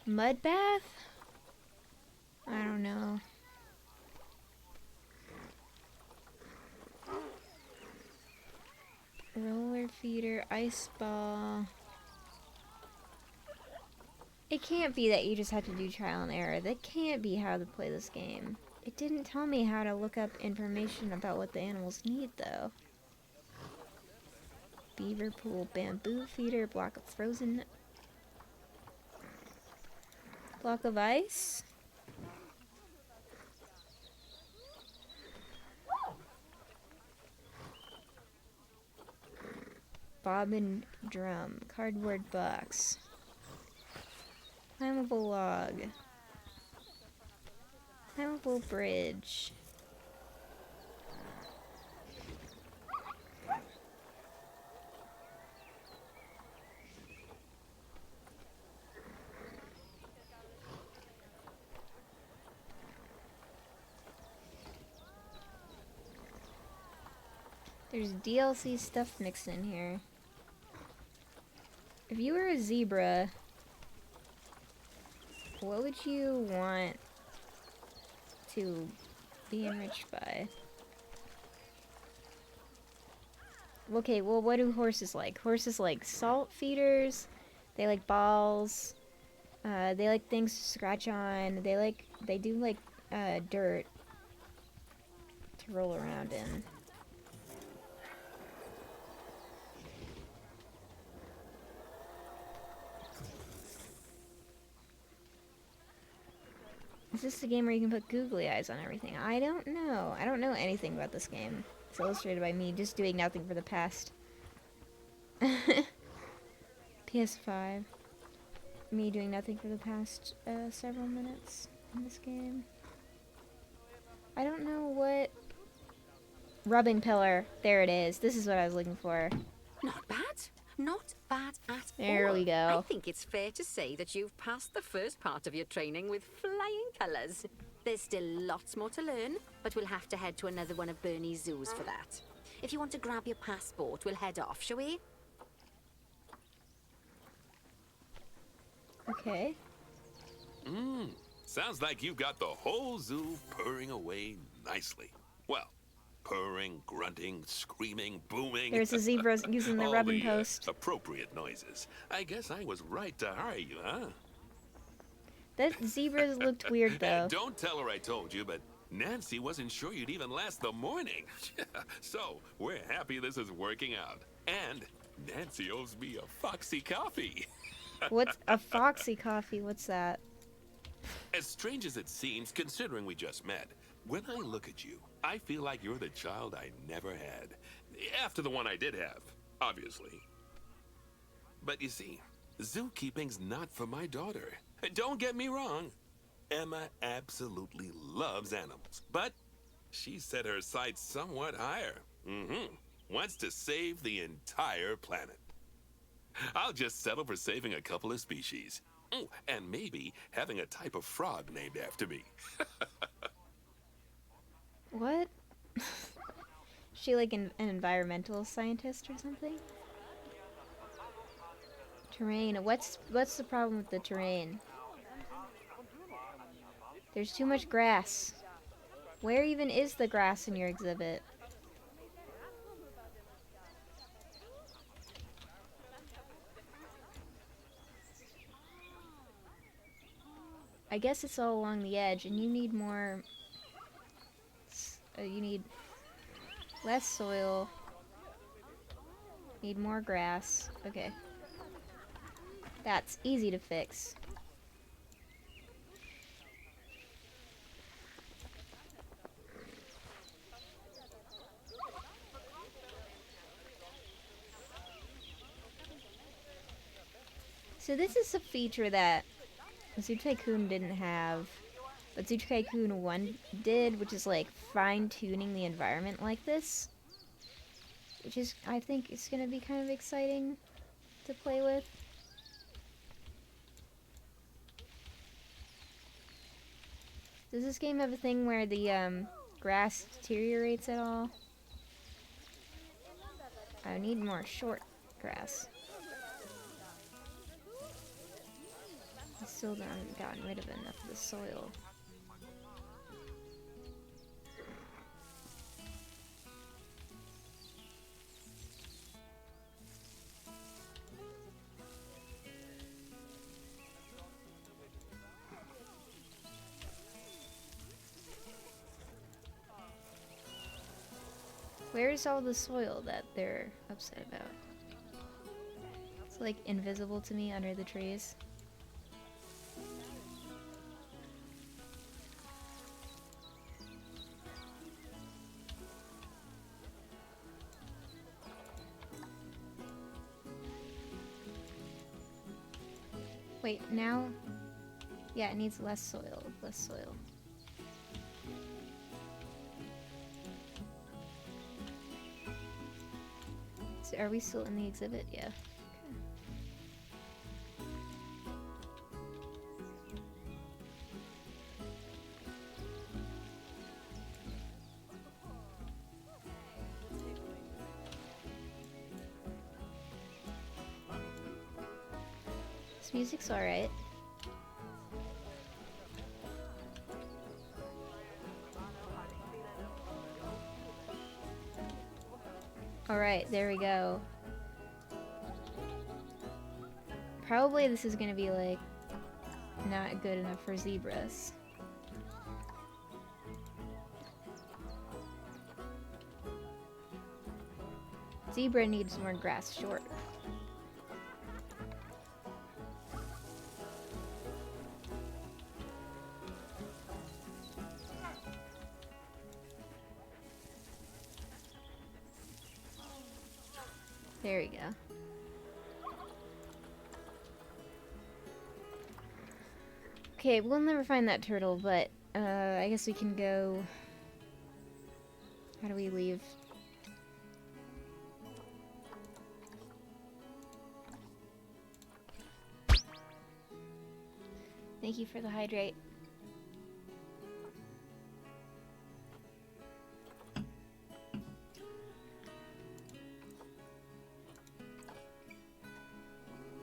Mud bath? I don't know. Roller feeder, ice ball. It can't be that you just have to do trial and error. That can't be how to play this game. It didn't tell me how to look up information about what the animals need, though. Beaver pool, bamboo feeder, block of frozen... block of ice? Bobbin drum, cardboard box. Climbable log. Climbable bridge. There's DLC stuff mixed in here. If you were a zebra, what would you want to be enriched by? Okay, well, what do horses like? Horses like salt feeders, they like balls, they like things to scratch on, they do like dirt to roll around in. Is this the game where you can put googly eyes on everything? I don't know. I don't know anything about this game. It's illustrated by me just doing nothing for the past... PS5. Me doing nothing for the past several minutes in this game. I don't know what... Rubbing pillar. There it is. This is what I was looking for. Not bad. Not bad at all. There we go. I think it's fair to say that you've passed the first part of your training with flying colours. There's still lots more to learn, but we'll have to head to another one of Bernie's zoos for that. If you want to grab your passport, we'll head off, shall we? Okay. Sounds like you've got the whole zoo purring away nicely. Well, purring, grunting, screaming, booming. There's a zebra using the All rubbing post. Appropriate noises. I guess I was right to hire you, huh? That zebra looked weird, though. Don't tell her I told you, but Nancy wasn't sure you'd even last the morning. So, we're happy this is working out. And Nancy owes me a Foxy coffee. What's a Foxy coffee? What's that? As strange as it seems, considering we just met, when I look at you, I feel like you're the child I never had. After the one I did have, obviously. But you see, zookeeping's not for my daughter. Don't get me wrong. Emma absolutely loves animals, but she set her sights somewhat higher. Wants to save the entire planet. I'll just settle for saving a couple of species. Oh, and maybe having a type of frog named after me. What? She like an environmental scientist or something? Terrain. What's the problem with the terrain? There's too much grass. Where even is the grass in your exhibit? I guess it's all along the edge, and you need more... you need less soil. Need more grass. Okay. That's easy to fix. So this is a feature that Zoo Tycoon didn't have, but Zoo Tycoon 1 did, which is like fine-tuning the environment like this. Which is, I think, is going to be kind of exciting to play with. Does this game have a thing where the grass deteriorates at all? I need more short grass. Still haven't gotten rid of enough of the soil. Where's all the soil that they're upset about? It's like invisible to me under the trees. Wait, now? Yeah, it needs less soil, less soil. So are we still in the exhibit? Yeah. This music's alright. Alright, there we go. Probably this is gonna be like not good enough for zebras. Zebra needs more grass short. There we go. Okay, we'll never find that turtle, but I guess we can go... How do we leave? Thank you for the hydrate.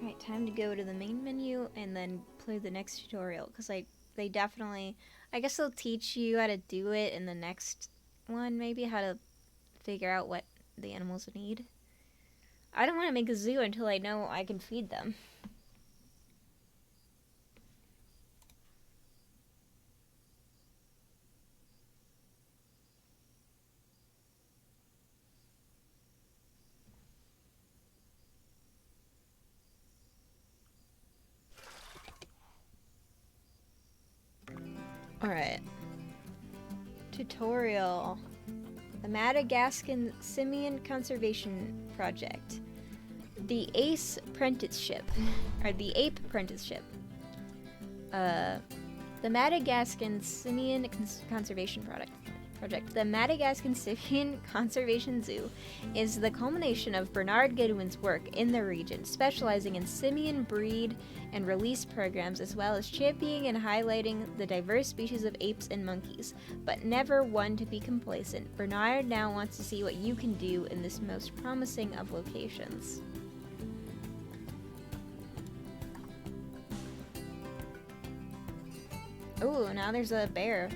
Alright, time to go to the main menu and then play the next tutorial, because they definitely, I guess they'll teach you how to do it in the next one, maybe, how to figure out what the animals need. I don't want to make a zoo until I know I can feed them. Alright. Tutorial. The Madagascan Simian Conservation Project. The ACE Apprenticeship. Or the Ape Apprenticeship. The Madagascan Simian Conservation Project. The Madagascan Simian Conservation Zoo is the culmination of Bernard Goodwin's work in the region, specializing in simian breed and release programs, as well as championing and highlighting the diverse species of apes and monkeys. But never one to be complacent, Bernard now wants to see what you can do in this most promising of locations. Ooh, now there's a bear.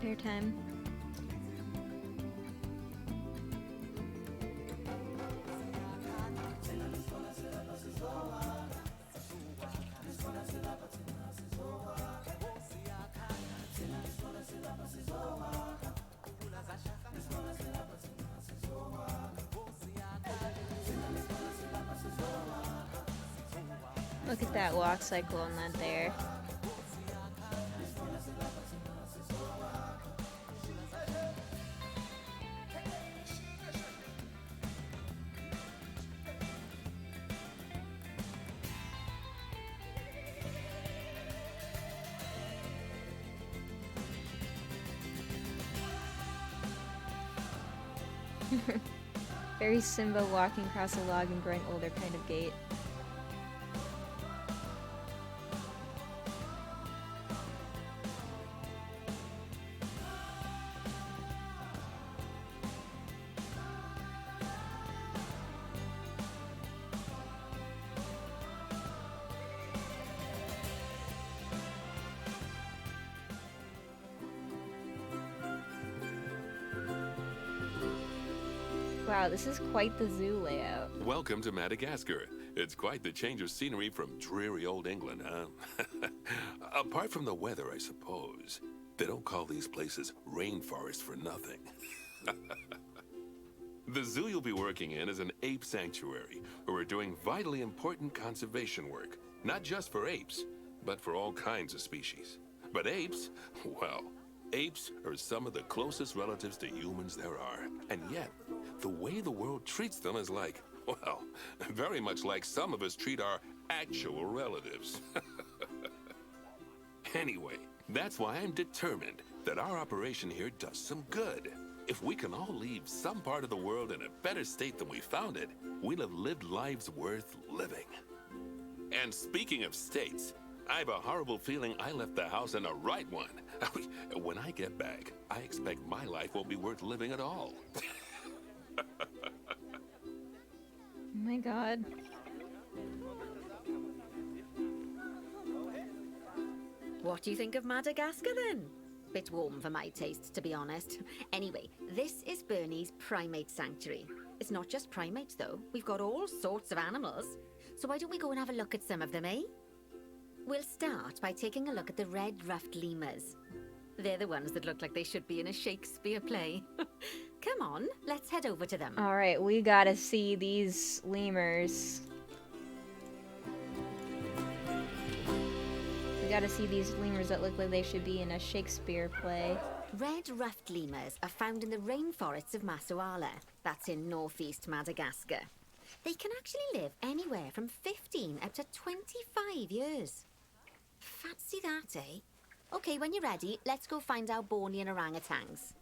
Bear time. Look at that walk cycle on that there. Very Simba walking across a log and growing older kind of gait. Wow, this is quite the zoo layout. Welcome to Madagascar. It's quite the change of scenery from dreary old England, huh? Apart from the weather, I suppose. They don't call these places rainforests for nothing. The zoo you'll be working in is an ape sanctuary, where we're doing vitally important conservation work. Not just for apes, but for all kinds of species. But apes, well, apes are some of the closest relatives to humans there are. And yet, the way the world treats them is like, well, very much like some of us treat our actual relatives. Anyway, that's why I'm determined that our operation here does some good. If we can all leave some part of the world in a better state than we found it, we'll have lived lives worth living. And speaking of states, I have a horrible feeling I left the house in the right one. When I get back, I expect my life won't be worth living at all. Oh my god. What do you think of Madagascar then? Bit warm for my taste, to be honest. Anyway, this is Bernie's primate sanctuary. It's not just primates though. We've got all sorts of animals. So why don't we go and have a look at some of them, eh? We'll start by taking a look at the red-ruffed lemurs. They're the ones that look like they should be in a Shakespeare play. Come on, let's head over to them. Alright, we gotta see these lemurs. We gotta see these lemurs that look like they should be in a Shakespeare play. Red-ruffed lemurs are found in the rainforests of Masoala. That's in northeast Madagascar. They can actually live anywhere from 15 up to 25 years. Fancy that, eh? Okay, when you're ready, let's go find our Bornean orangutans.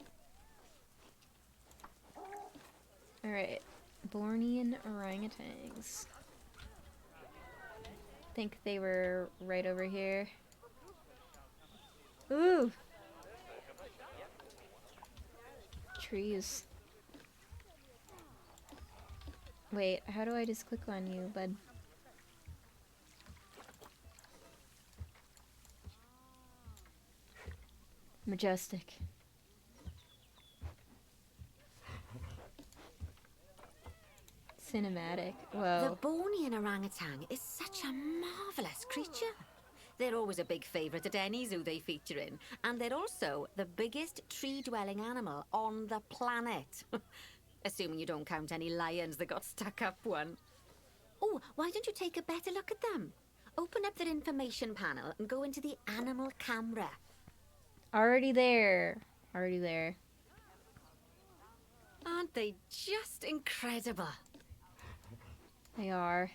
Alright, Bornean orangutans. Think they were right over here. Ooh! Trees. Wait, how do I just click on you, bud? Majestic. Cinematic. Whoa. The Bornean orangutan is such a marvelous creature. They're always a big favourite at any zoo they feature in, and they're also the biggest tree-dwelling animal on the planet. Assuming you don't count any lions that got stuck up one. Oh, why don't you take a better look at them? Open up their information panel and go into the animal camera. Already there. Already there. Aren't they just incredible? They are.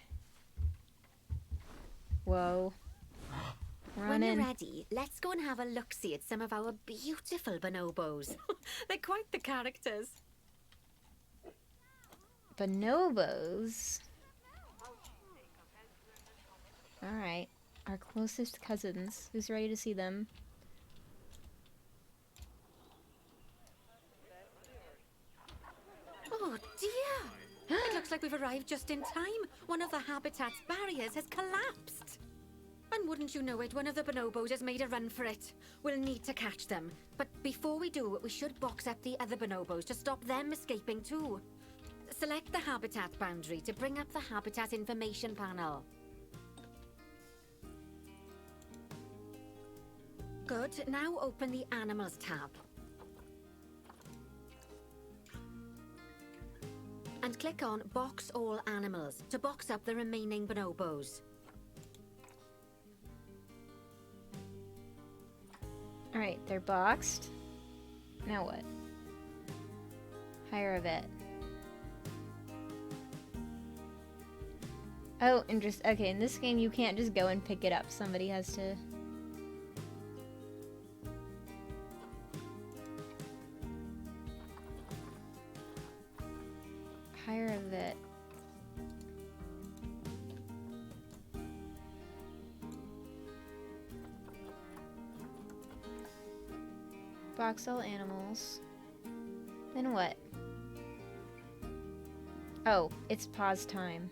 Whoa. When Running. you're ready, let's go and have a look-see at some of our beautiful bonobos. They're quite the characters. Bonobos. Alright. Our closest cousins. Who's ready to see them? Oh dear! It looks like we've arrived just in time. One of the habitat's barriers has collapsed. And wouldn't you know it, one of the bonobos has made a run for it. We'll need to catch them. But before we do, we should box up the other bonobos to stop them escaping too. Select the habitat boundary to bring up the habitat information panel. Good. Now open the Animals tab. And click on Box All Animals to box up the remaining bonobos. Alright, they're boxed. Now what? Hire a vet. Oh, okay, in this game you can't just go and pick it up. Somebody has to... Hire a vet. Box all animals. Then what? Oh, it's pause time.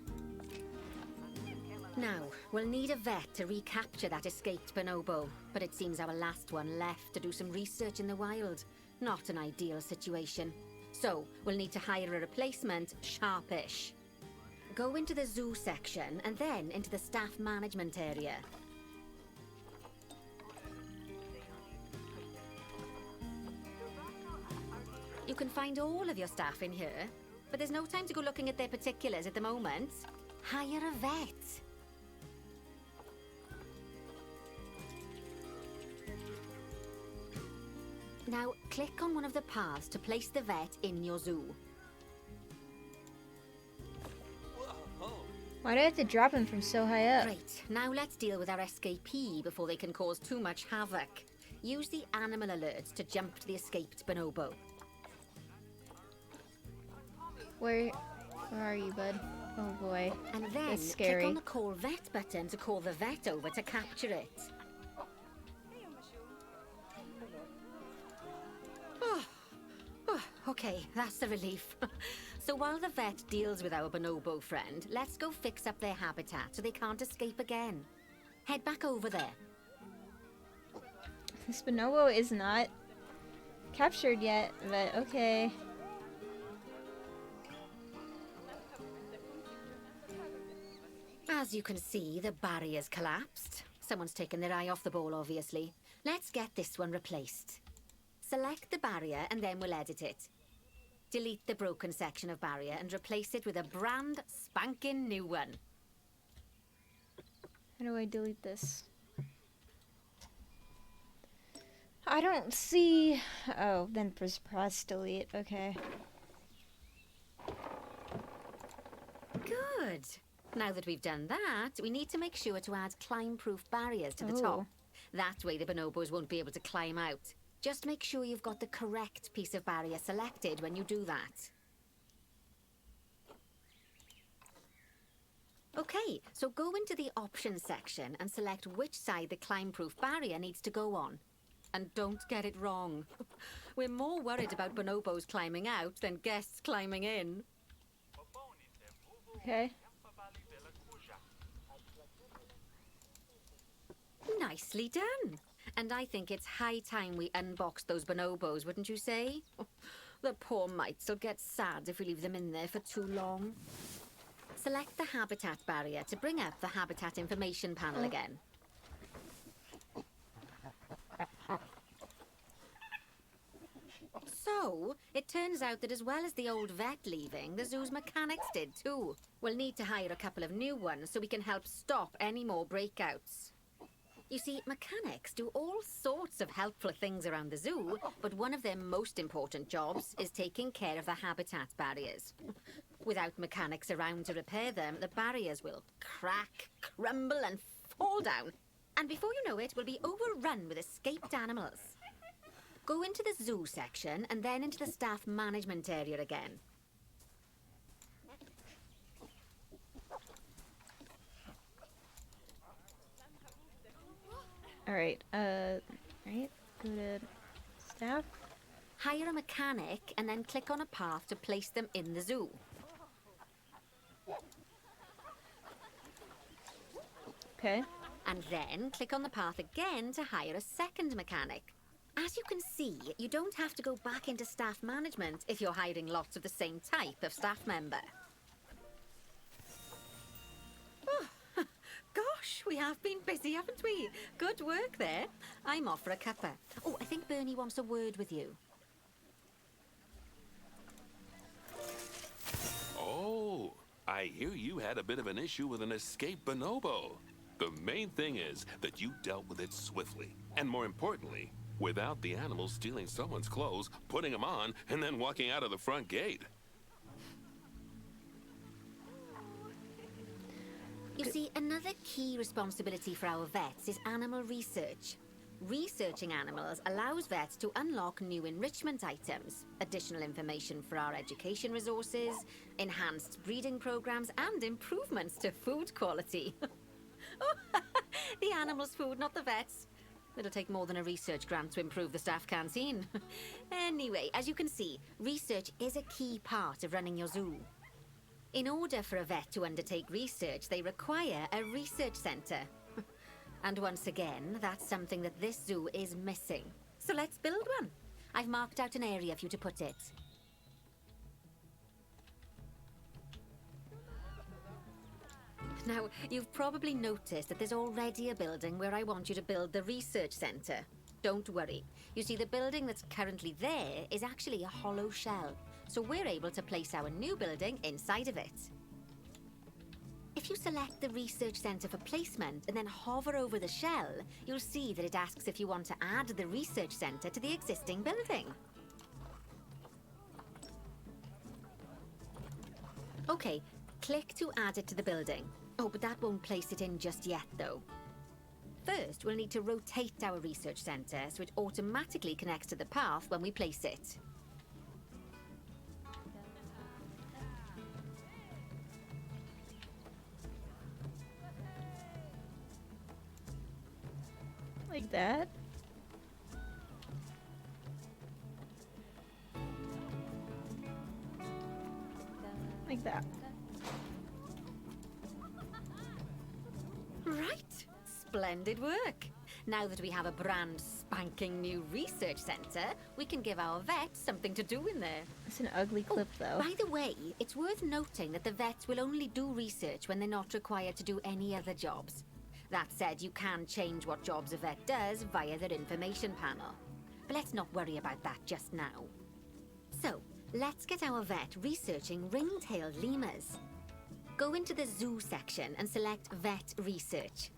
Now, we'll need a vet to recapture that escaped bonobo, but it seems our last one left to do some research in the wild. Not an ideal situation. So, we'll need to hire a replacement sharpish. Go into the zoo section and then into the staff management area. You can find all of your staff in here, but there's no time to go looking at their particulars at the moment. Hire a vet. Now, click on one of the paths to place the vet in your zoo. Why do I have to drop him from so high up? Great. Now let's deal with our escapee before they can cause too much havoc. Use the animal alerts to jump to the escaped bonobo. Where are you, bud? Oh boy. And then That's scary. click on the call vet button to call the vet over to capture it. Okay, that's the relief. So while the vet deals with our bonobo friend, let's go fix up their habitat so they can't escape again. Head back over there. This bonobo is not captured yet, but okay. As you can see, the barrier's collapsed. Someone's taken their eye off the ball, obviously. Let's get this one replaced. Select the barrier and then we'll edit it. Delete the broken section of barrier and replace it with a brand spanking new one. How do I delete this? I don't see... Oh, then press delete. Okay. Good. Now that we've done that, we need to make sure to add climb-proof barriers to the Oh. top. That way the bonobos won't be able to climb out. Just make sure you've got the correct piece of barrier selected when you do that. Okay, so go into the options section and select which side the climb-proof barrier needs to go on. And don't get it wrong. We're more worried about bonobos climbing out than guests climbing in. Okay. Nicely done. And I think it's high time we unboxed those bonobos, wouldn't you say? The poor mites will get sad if we leave them in there for too long. Select the habitat barrier to bring up the habitat information panel again. So, it turns out that as well as the old vet leaving, the zoo's mechanics did too. We'll need to hire a couple of new ones so we can help stop any more breakouts. You see, mechanics do all sorts of helpful things around the zoo, but one of their most important jobs is taking care of the habitat barriers. Without mechanics around to repair them, the barriers will crack, crumble and fall down. And before you know it, we'll be overrun with escaped animals. Go into the zoo section and then into the staff management area again. Alright, right, go to staff. Hire a mechanic and then click on a path to place them in the zoo. Okay. And then click on the path again to hire a second mechanic. As you can see, you don't have to go back into staff management if you're hiring lots of the same type of staff member. Oh, gosh, we have been busy, haven't we? Good work there. I'm off for a cuppa. Oh, I think Bernie wants a word with you. Oh, I hear you had a bit of an issue with an escaped bonobo. The main thing is that you dealt with it swiftly, and more importantly, without the animal stealing someone's clothes, putting them on, and then walking out of the front gate. You see, another key responsibility for our vets is animal research. Researching animals allows vets to unlock new enrichment items, additional information for our education resources, enhanced breeding programs, and improvements to food quality. Oh, the animals' food, not the vets. It'll take more than a research grant to improve the staff canteen. Anyway, as you can see, research is a key part of running your zoo. In order for a vet to undertake research, they require a research centre. And once again, that's something that this zoo is missing. So let's build one. I've marked out an area for you to put it. Now, you've probably noticed that there's already a building where I want you to build the research center. Don't worry. You see, the building that's currently there is actually a hollow shell, so we're able to place our new building inside of it. If you select the research center for placement and then hover over the shell, you'll see that it asks if you want to add the research center to the existing building. Okay, click to add it to the building. Oh, but that won't place it in just yet, though. First, we'll need to rotate our research center so it automatically connects to the path when we place it. Like that? Like that. Right. Splendid work. Now that we have a brand spanking new research center, we can give our vets something to do in there. It's an ugly clip, though. By the way, it's worth noting that the vets will only do research when they're not required to do any other jobs. That said, you can change what jobs a vet does via their information panel. But let's not worry about that just now. So, let's get our vet researching ring-tailed lemurs. Go into the zoo section and select Vet Research.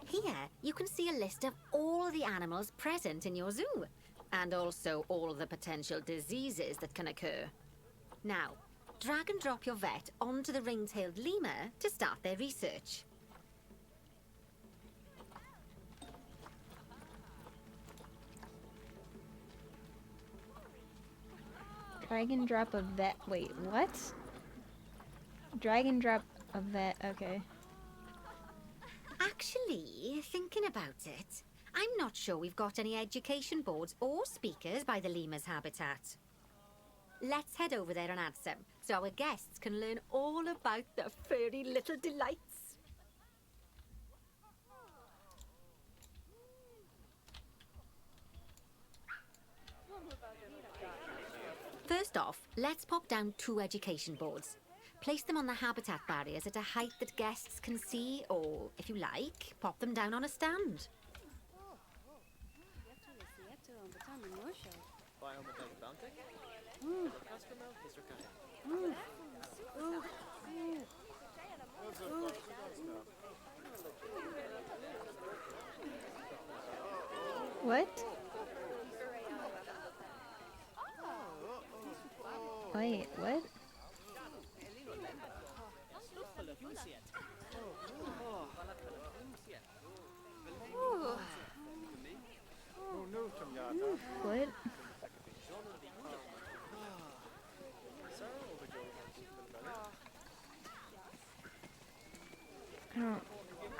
Here, you can see a list of all the animals present in your zoo, and also all the potential diseases that can occur. Now, drag and drop your vet onto the ring-tailed lemur to start their research. Drag and drop a vet. Wait, what? Drag and drop a vet. Okay. Actually, thinking about it, I'm not sure we've got any education boards or speakers by the lemur's habitat. Let's head over there and add some, so our guests can learn all about the furry little delights. First off, let's pop down 2 education boards. Place them on the habitat barriers at a height that guests can see, or, if you like, pop them down on a stand. What? Wait, what? What?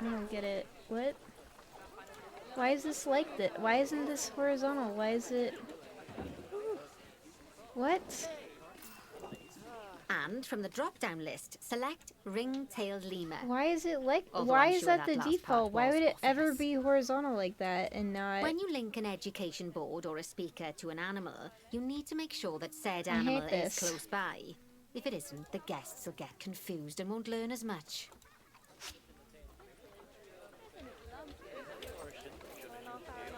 I don't get it. What? Why is this like that? Why isn't this horizontal? Why is it... What? And from the drop-down list, select ring-tailed lemur. Why is it like... Although Why I'm is sure that that the last default? part Why was would it ever obvious. be horizontal like that and not... When you link an education board or a speaker to an animal, you need to make sure that said I hate animal is this. close by. If it isn't, the guests will get confused and won't learn as much.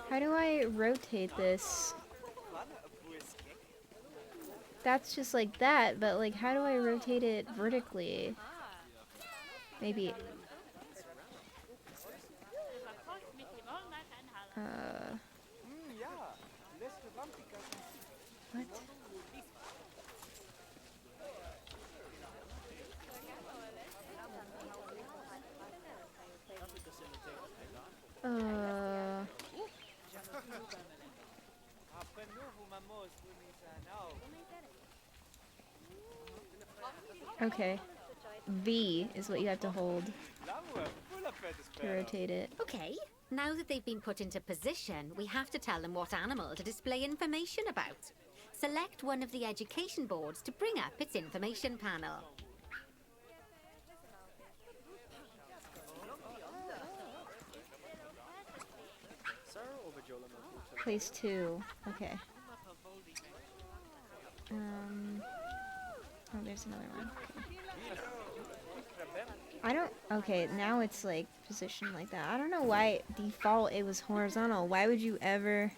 How do I rotate this? That's just like that, but like how do I rotate it vertically? Maybe... What? Okay. V is what you have to hold to rotate it. Okay, now that they've been put into position, we have to tell them what animal to display information about. Select one of the education boards to bring up its information panel. Place 2. Okay. there's another one. Okay. I don't. Okay, now it's like positioned like that. I don't know why default it was horizontal. Why would you ever?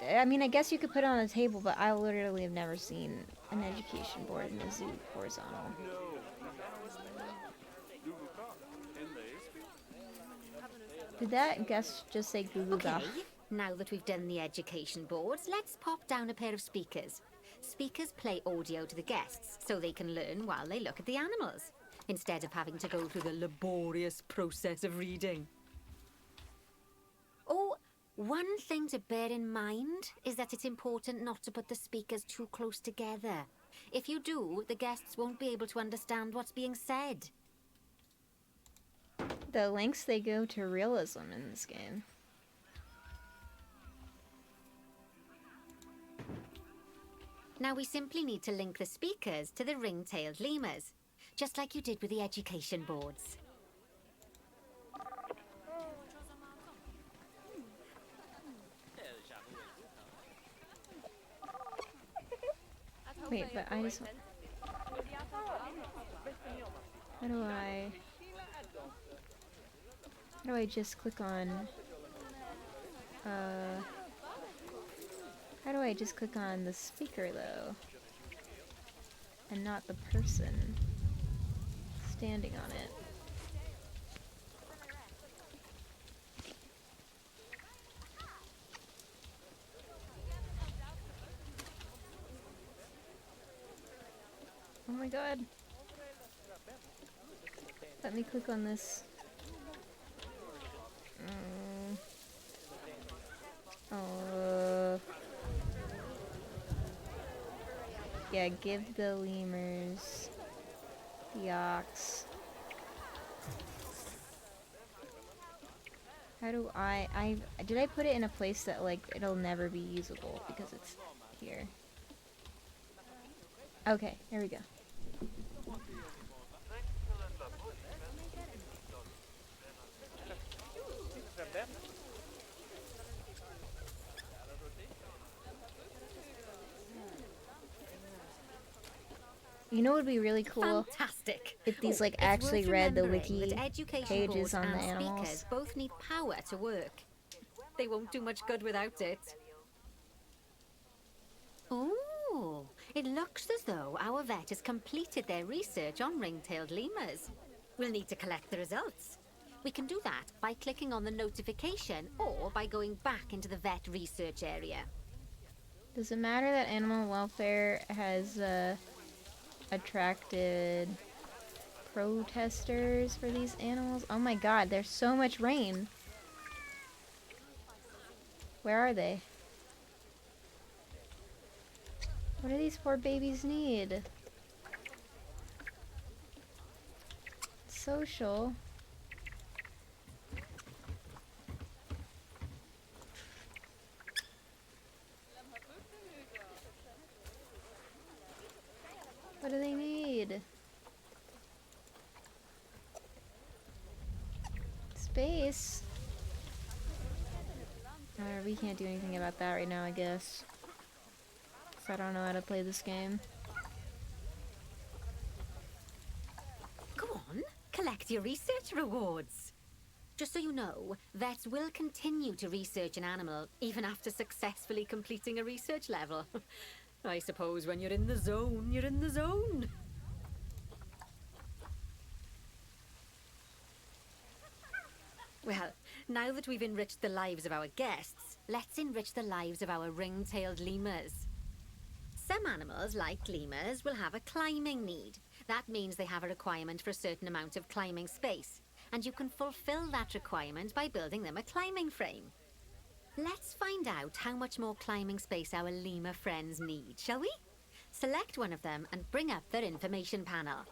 I mean, I guess you could put it on a table, but I literally have never seen an education board in a zoo horizontal. Did that guest just say Google Okay, Doc? now that we've done the education boards, let's pop down a pair of speakers. Speakers play audio to the guests so they can learn while they look at the animals, instead of having to go through the laborious process of reading. Oh, one thing to bear in mind is that it's important not to put the speakers too close together. If you do, the guests won't be able to understand what's being said. The lengths they go to realism in this game. Now we simply need to link the speakers to the ring-tailed lemurs, just like you did with the education boards. Wait, but I just... How do I... How do I just click on... How do I just click on the speaker, though? And not the person standing on it? Oh my god. Let me click on this. Yeah, give the lemurs the ox. How do I did I put it in a place that like it'll never be usable because it's here? Okay, here we go. You know what would be really cool? Fantastic! If these like It's actually worth read the remembering wiki that education pages boards on the and animals. speakers both need power to work. They won't do much good without it. Oh, it looks as though our vet has completed their research on ring-tailed lemurs. We'll need to collect the results. We can do that by clicking on the notification or by going back into the vet research area. Does it matter that animal welfare has attracted protesters for these animals? Oh my god, there's so much rain. Where are they? What do these poor babies need? Social. What do they need? Space? We can't do anything about that right now, I guess. 'Cause I don't know how to play this game. Go on, collect your research rewards. Just so you know, vets will continue to research an animal even after successfully completing a research level. I suppose when you're in the zone, you're in the zone. Well, now that we've enriched the lives of our guests, let's enrich the lives of our ring-tailed lemurs. Some animals, like lemurs, will have a climbing need. That means they have a requirement for a certain amount of climbing space, and you can fulfill that requirement by building them a climbing frame. Let's find out how much more climbing space our lemur friends need, shall we? Select one of them and bring up their information panel.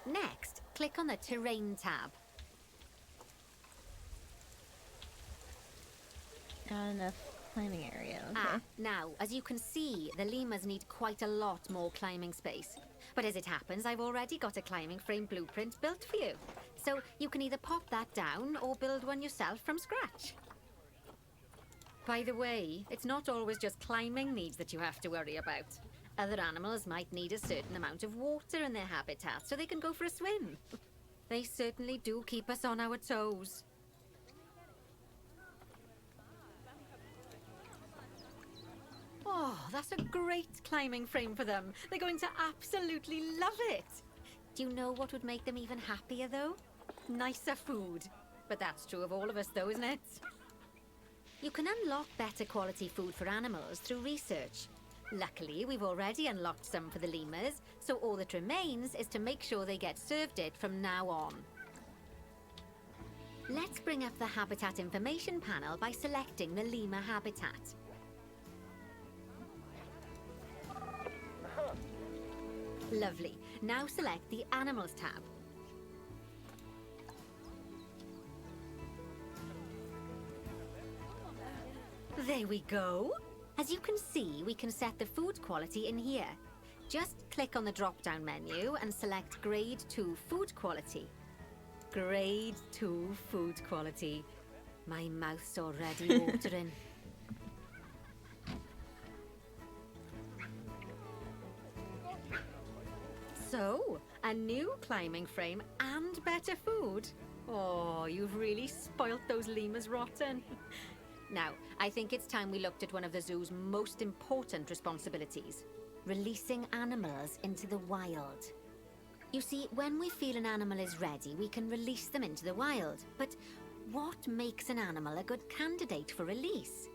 Next, click on the Terrain tab. Not enough climbing area, okay. Now, as you can see, the lemurs need quite a lot more climbing space. But as it happens, I've already got a climbing frame blueprint built for you. So you can either pop that down or build one yourself from scratch. By the way, it's not always just climbing needs that you have to worry about. Other animals might need a certain amount of water in their habitat so they can go for a swim. They certainly do keep us on our toes. Oh, that's a great climbing frame for them. They're going to absolutely love it. Do you know what would make them even happier, though? Nicer food. But that's true of all of us, though, isn't it? You can unlock better quality food for animals through research. Luckily, we've already unlocked some for the lemurs, so all that remains is to make sure they get served it from now on. Let's bring up the Habitat Information panel by selecting the lemur habitat. Lovely. Now select the Animals tab. There we go. As you can see, we can set the food quality in here. Just click on the drop-down menu and select Grade 2 Food Quality. Grade 2 Food Quality. My mouth's already watering. So, a new climbing frame and better food. Oh, you've really spoilt those lemurs rotten. Now, I think it's time we looked at one of the zoo's most important responsibilities. Releasing animals into the wild. You see, when we feel an animal is ready, we can release them into the wild. But what makes an animal a good candidate for release?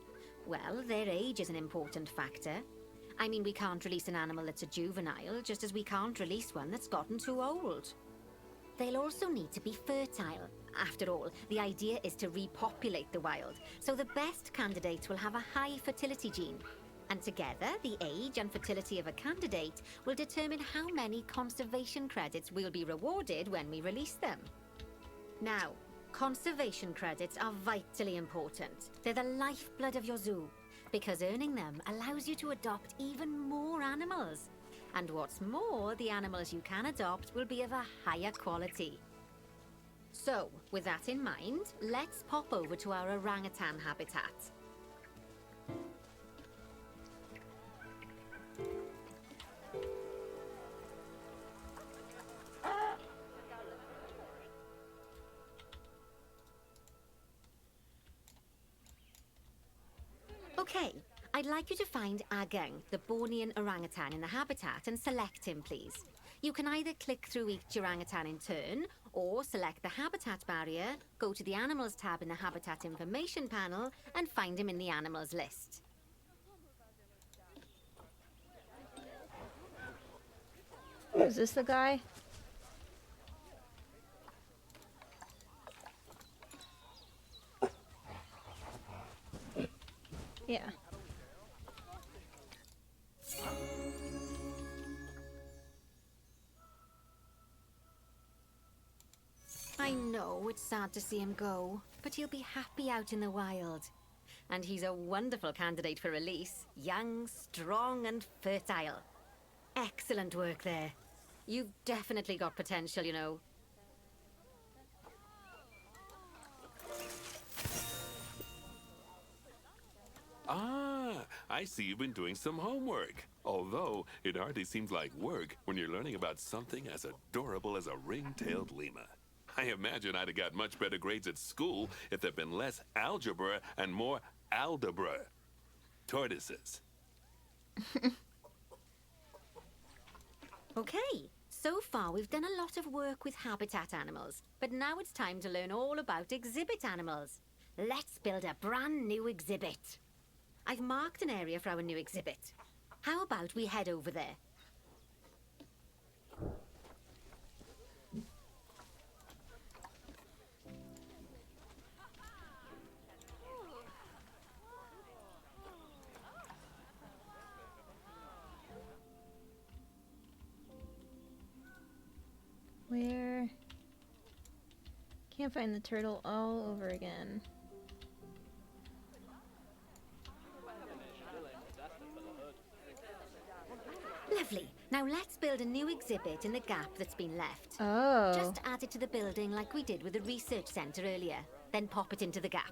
Well, their age is an important factor. I mean, we can't release an animal that's a juvenile, just as we can't release one that's gotten too old. They'll also need to be fertile. After all, the idea is to repopulate the wild, so the best candidates will have a high fertility gene. And together, the age and fertility of a candidate will determine how many conservation credits we'll be rewarded when we release them. Now, conservation credits are vitally important. They're the lifeblood of your zoo, because earning them allows you to adopt even more animals. And what's more, the animals you can adopt will be of a higher quality. So, with that in mind, let's pop over to our orangutan habitat. Okay, I'd like you to find Agang, the Bornean orangutan in the habitat, and select him, please. You can either click through each orangutan in turn, or select the habitat barrier, go to the Animals tab in the Habitat Information panel, and find him in the Animals list. Is this the guy? Yeah. I know it's sad to see him go, but he'll be happy out in the wild. And he's a wonderful candidate for release. Young, strong, and fertile. Excellent work there. You've definitely got potential, you know. Ah, I see you've been doing some homework. Although, it hardly seems like work when you're learning about something as adorable as a ring-tailed lemur. I imagine I'd have got much better grades at school if there'd been less algebra and more aldebra. Tortoises. Okay, so far we've done a lot of work with habitat animals, but now it's time to learn all about exhibit animals. Let's build a brand new exhibit. I've marked an area for our new exhibit. How about we head over there? Where? Can't find the turtle all over again. Lovely. Now let's build a new exhibit in the gap that's been left. Oh. Just add it to the building like we did with the research centre earlier. Then pop it into the gap.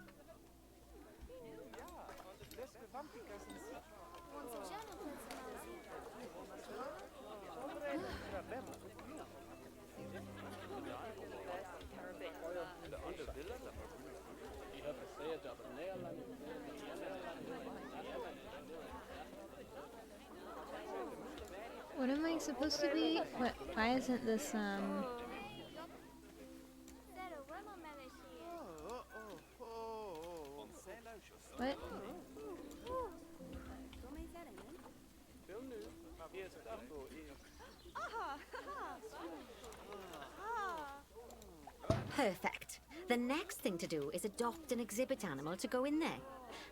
What am I supposed to be? What? Why isn't this What? Perfect. The next thing to do is adopt an exhibit animal to go in there.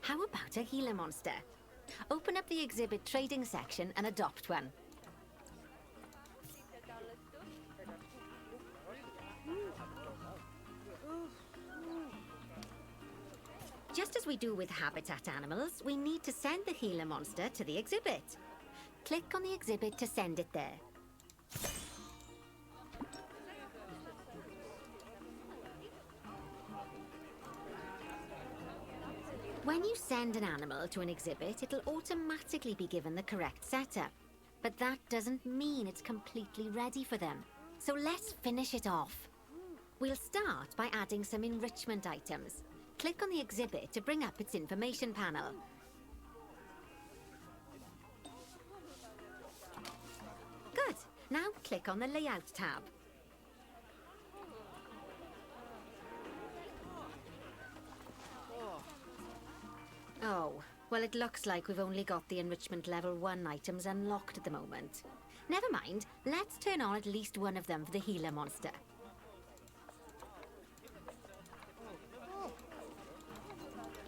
How about a Gila monster? Open up the exhibit trading section and adopt one. Just as we do with habitat animals, we need to send the Gila monster to the exhibit. Click on the exhibit to send it there. When you send an animal to an exhibit, it'll automatically be given the correct setup. But that doesn't mean it's completely ready for them. So let's finish it off. We'll start by adding some enrichment items. Click on the exhibit to bring up its information panel. Good. Now click on the Layout tab. Oh, well, it looks like we've only got the enrichment level 1 items unlocked at the moment. Never mind, let's turn on at least one of them for the Gila monster.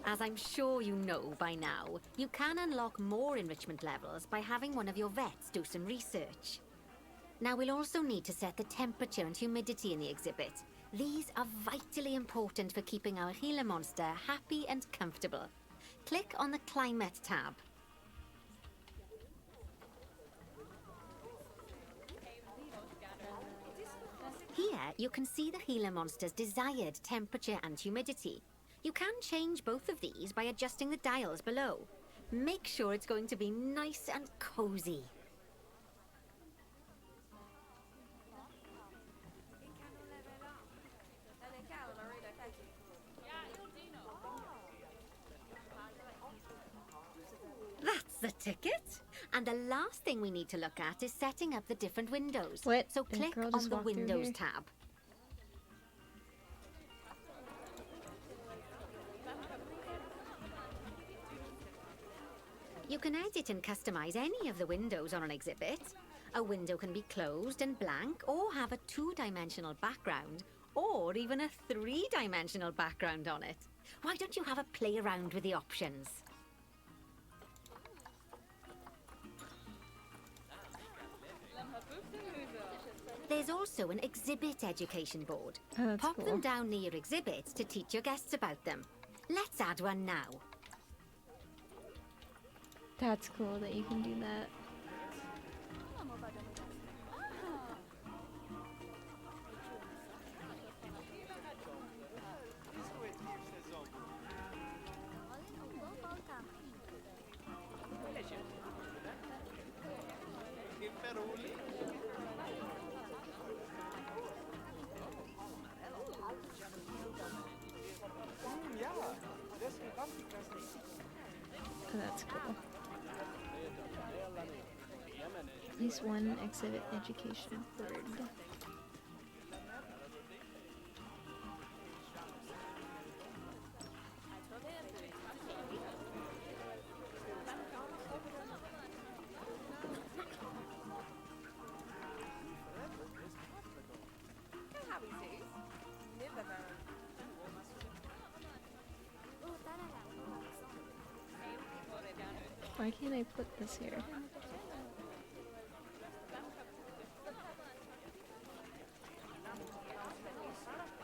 As I'm sure you know by now, you can unlock more enrichment levels by having one of your vets do some research. Now we'll also need to set the temperature and humidity in the exhibit. These are vitally important for keeping our Gila monster happy and comfortable. Click on the Climate tab. Here you can see the Gila monster's desired temperature and humidity. You can change both of these by adjusting the dials below. Make sure it's going to be nice and cozy. That's the ticket. And the last thing we need to look at is setting up the different windows. What? So This click girl on just the walked through Windows here? tab. You can edit and customize any of the windows on an exhibit. A window can be closed and blank, or have a 2-dimensional background, or even a 3-dimensional background on it. Why don't you have a play around with the options? There's also an exhibit education board. Oh, that's Pop cool. them down near your exhibits to teach your guests about them. Let's add one now. That's cool that you can do that. Oh, that's cool. At least one exhibit education bird. Why can't I put this here?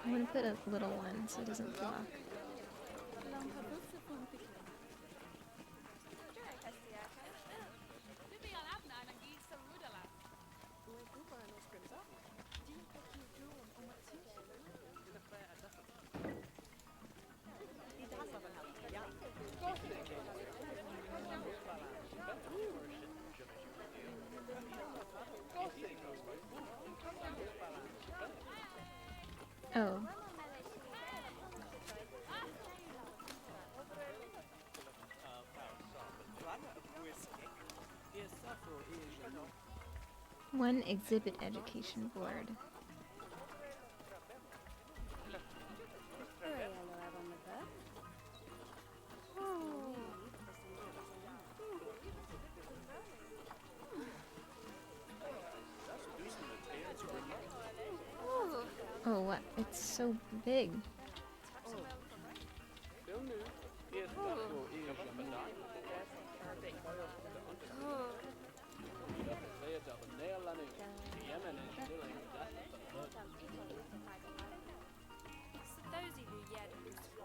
I want to put a little one so it doesn't block. Oh. One exhibit education board. Oh, what? It's so big.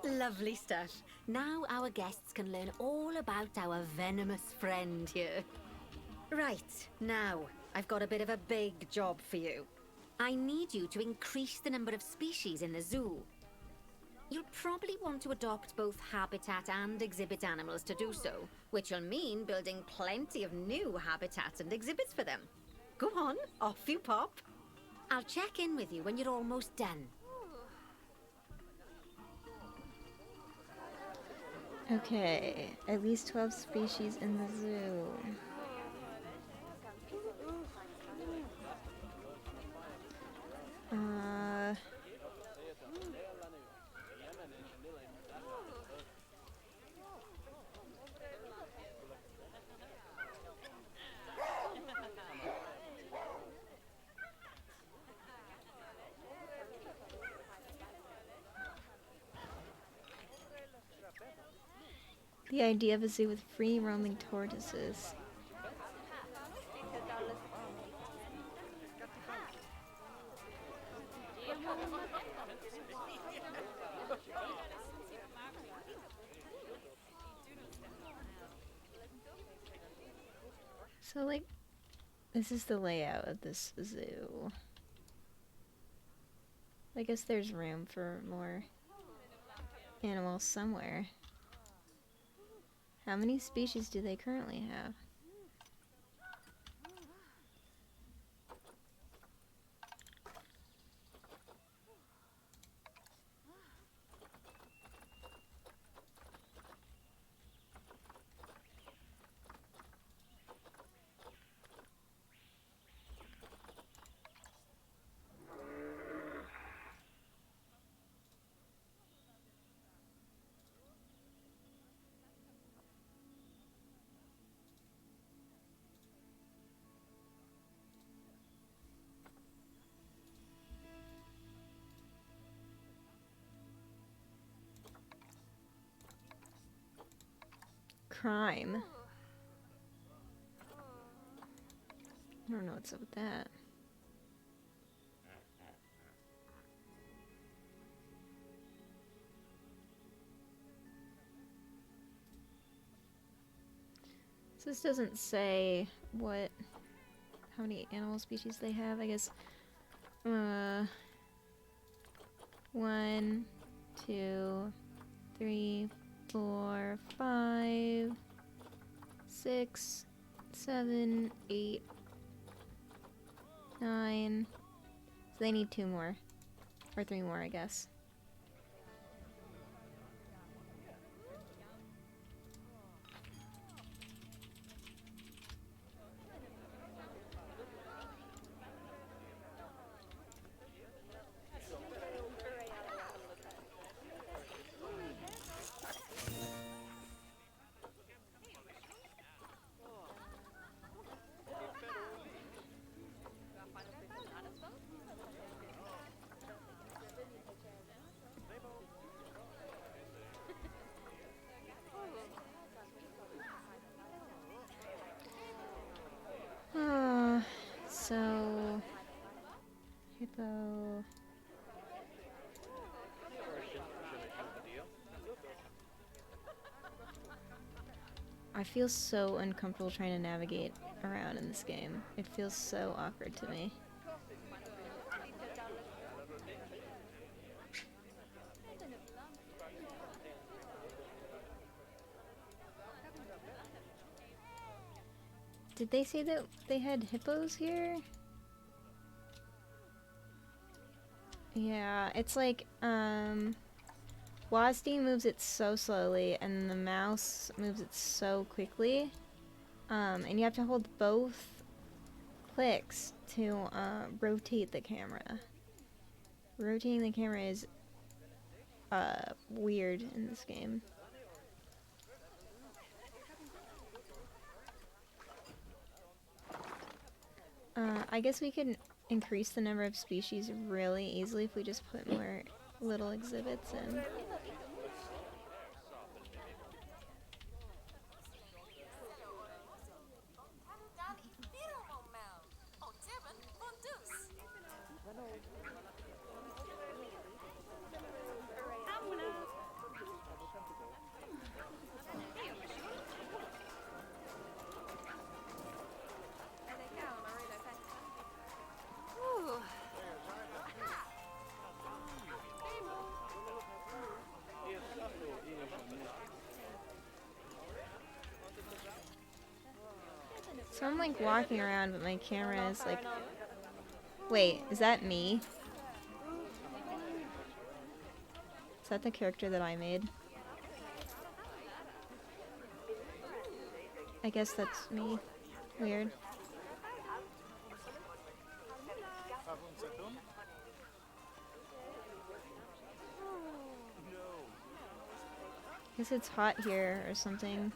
Lovely stuff. Now our guests can learn all about our venomous friend here. Right, now, I've got a bit of a big job for you. I need you to increase the number of species in the zoo. You'll probably want to adopt both habitat and exhibit animals to do so, which will mean building plenty of new habitats and exhibits for them. Go on, off you pop. I'll check in with you when you're almost done. Okay, at least 12 species in the zoo. The idea of a zoo with free roaming tortoises. So, like, this is the layout of this zoo. I guess there's room for more animals somewhere. How many species do they currently have? Crime. I don't know what's up with that. So this doesn't say how many animal species they have. I guess 1, 2, 3, 4, 5, 6, 7, 8, 9. So they need 2 more. Or 3 more, I guess. So hippo. I feel so uncomfortable trying to navigate around in this game. It feels so awkward to me. Did they say that they had hippos here? Yeah, it's like, WASD moves it so slowly, and the mouse moves it so quickly. And you have to hold both clicks to, rotate the camera. Rotating the camera is, weird in this game. I guess we could increase the number of species really easily if we just put more little exhibits in. So I'm like walking around, but my camera is like... Wait, is that me? Is that the character that I made? I guess that's me. Weird. Guess it's hot here or something.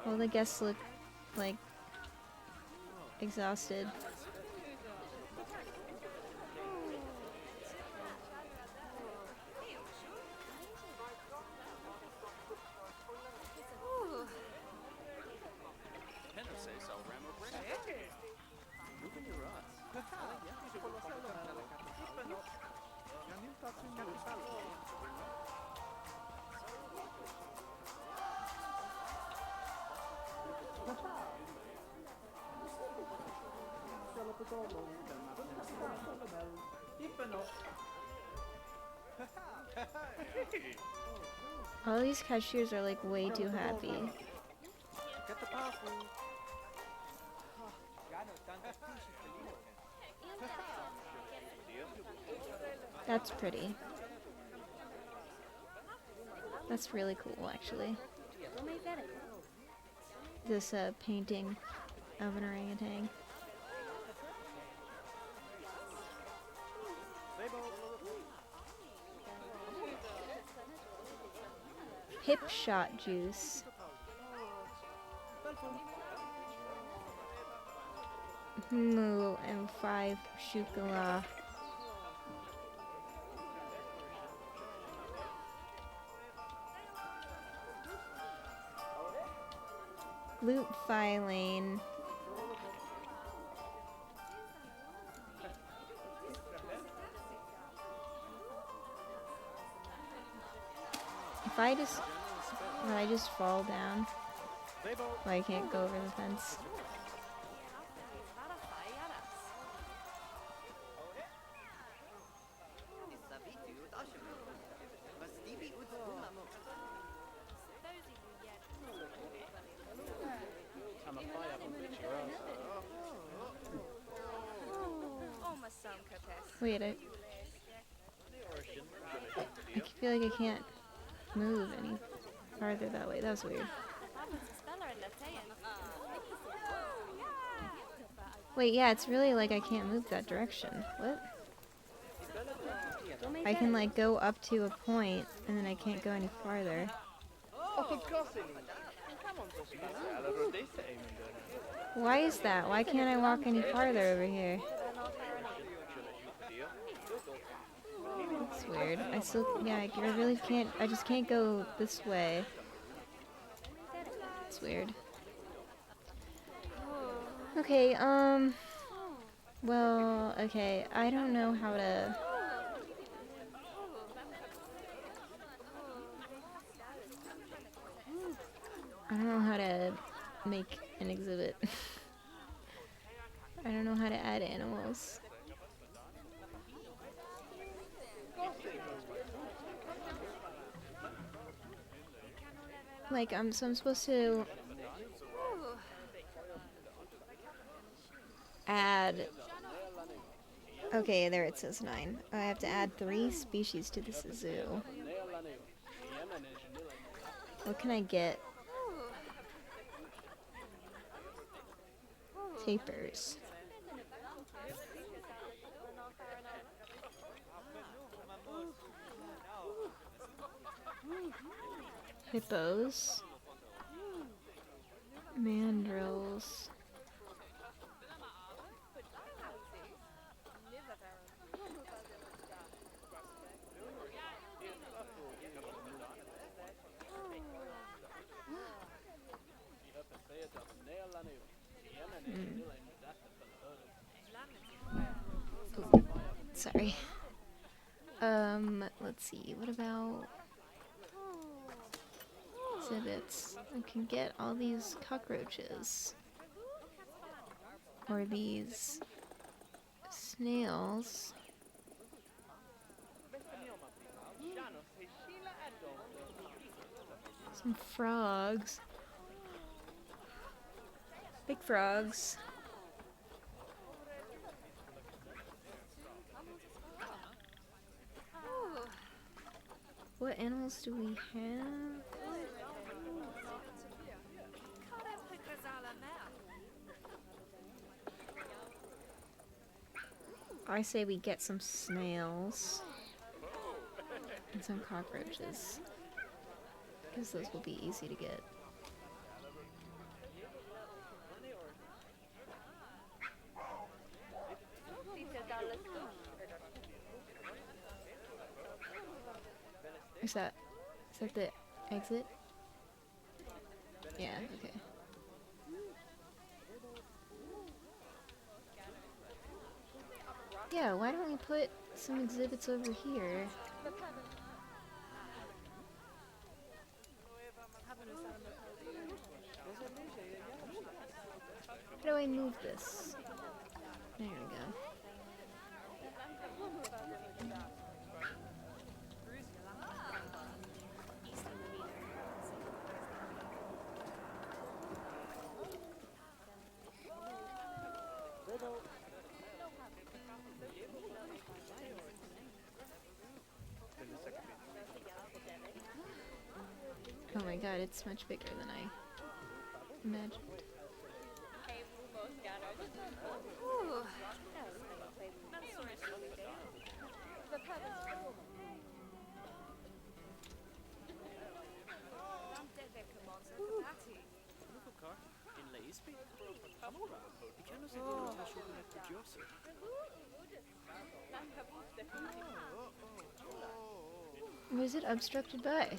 All the guests look like exhausted. All these cashiers are like way too happy. That's pretty. That's really cool, actually. This painting of an orangutan. Hip shot juice. Moo and 5 chocolat. Loot filing. If I just... Would I just fall down? Well, I can't go over the fence. Wait, I feel like I can't move any farther that way. That was weird. Wait, yeah, it's really like I can't move that direction. What? I can like go up to a point and then I can't go any farther. Why is that? Why can't I walk any farther over here? It's weird. I still, yeah, I really can't, I just can't go this way. It's weird. Okay, well, okay, I don't know how to... I don't know how to make an exhibit. I don't know how to add animals. Like, so I'm supposed to add Okay, there it says 9. I have to add 3 species to this zoo. What can I get? Tapers. Hippos. Mandrills. Ooh, sorry. Let's see. What about exhibits? I can get all these cockroaches. Or these snails. Some frogs. Big frogs. What animals do we have? I say we get some snails and some cockroaches, because those will be easy to get. Is that the exit? Yeah, okay. Yeah, why don't we put some exhibits over here? How do I move this? There we go. Oh my god, it's much bigger than I imagined. What is it obstructed by?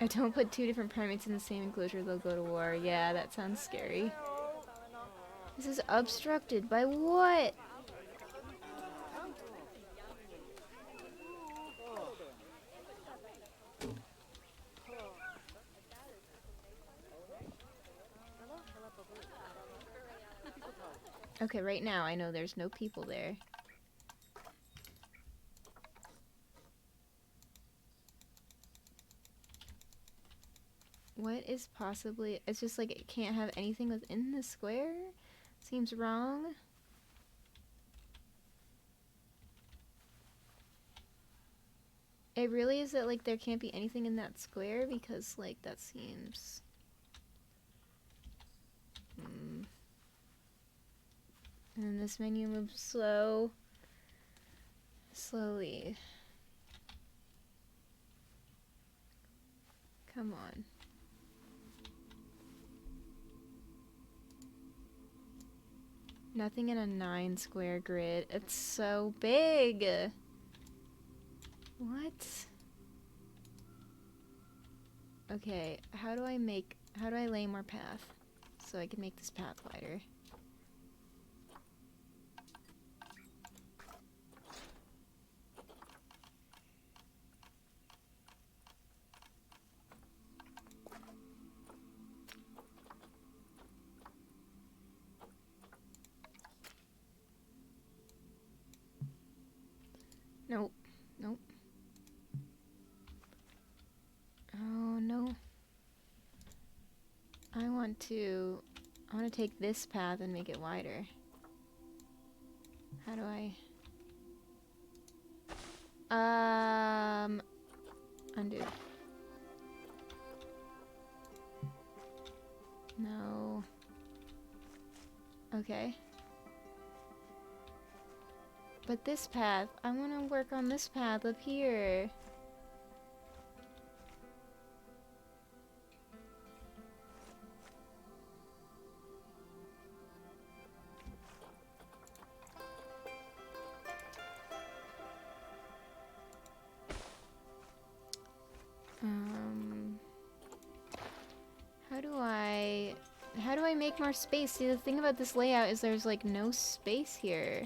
I don't put 2 different primates in the same enclosure, they'll go to war. Yeah, that sounds scary. This is obstructed by what? Okay, right now I know there's no people there. What is possibly... It's just like it can't have anything within the square? Seems wrong. It really is that like there can't be anything in that square, because like that seems... And then this menu moves slowly. Come on. Nothing in a 9 square grid. It's so big. What? Okay, how do I lay more path? so I can make this path wider. Nope. Nope. Oh, no. I want to take this path and make it wider. How do I... Undo. No. Okay. But this path, I want to work on this path up here. How do I make more space? See, the thing about this layout is there's like no space here.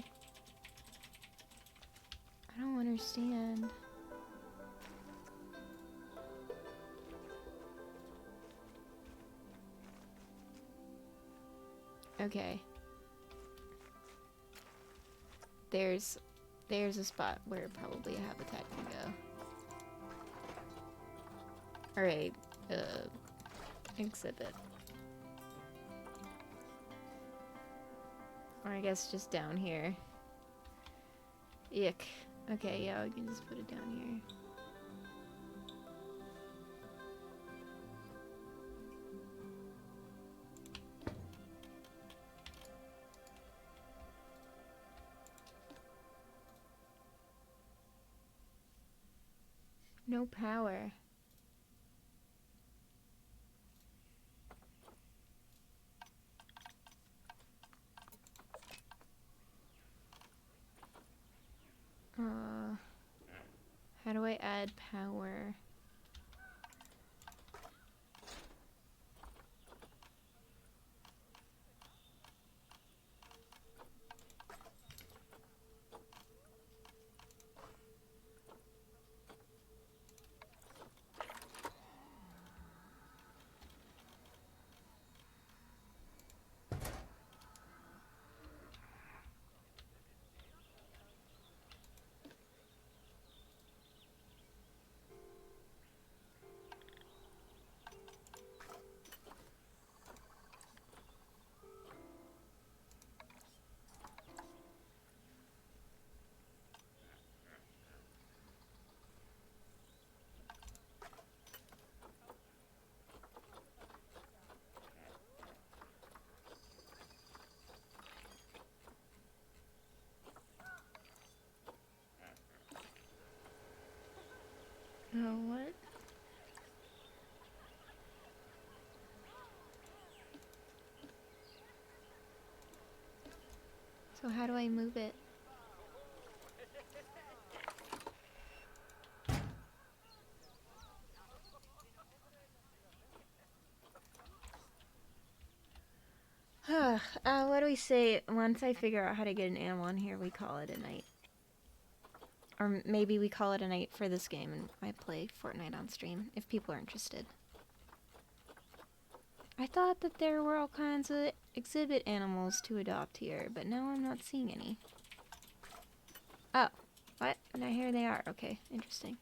I don't understand. Okay. There's a spot where probably a habitat can go. Alright, exhibit. Or I guess just down here. Yuck. Okay, yeah, we can just put it down here. No power. How do I add power? Oh, what? So how do I move it? What do we say? Once I figure out how to get an animal in here, we call it a night. Or maybe we call it a night for this game and I play Fortnite on stream, if people are interested. I thought that there were all kinds of exhibit animals to adopt here, but now I'm not seeing any. Oh, what? Now here they are. Okay, interesting.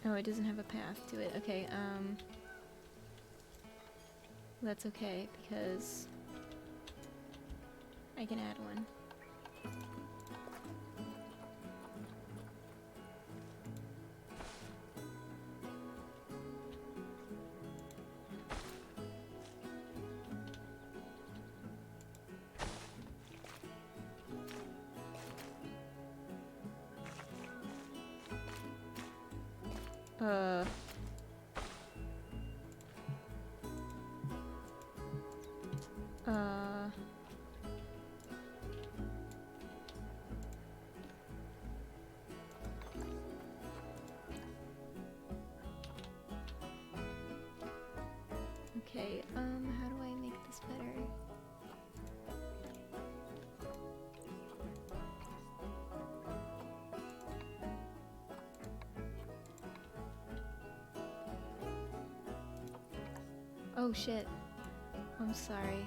Oh, it doesn't have a path to it. Okay, that's okay, because I can add one. Uh... Okay, how do I make this better? Oh shit. I'm sorry.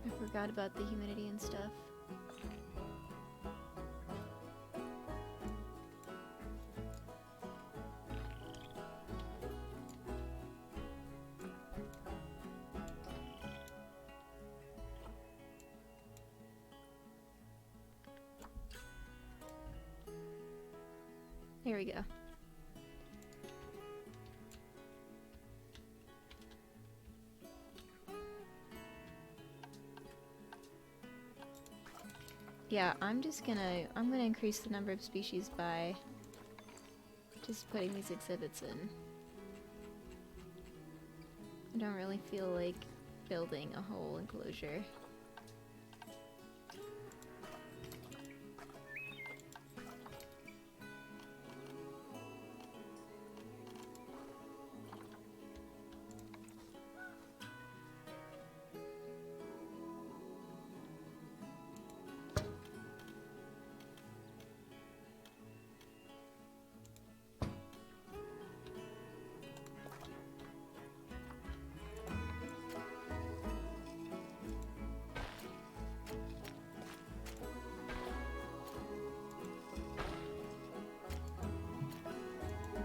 I forgot about the humidity and stuff. Here we go. Yeah, I'm gonna increase the number of species by just putting these exhibits in. I don't really feel like building a whole enclosure.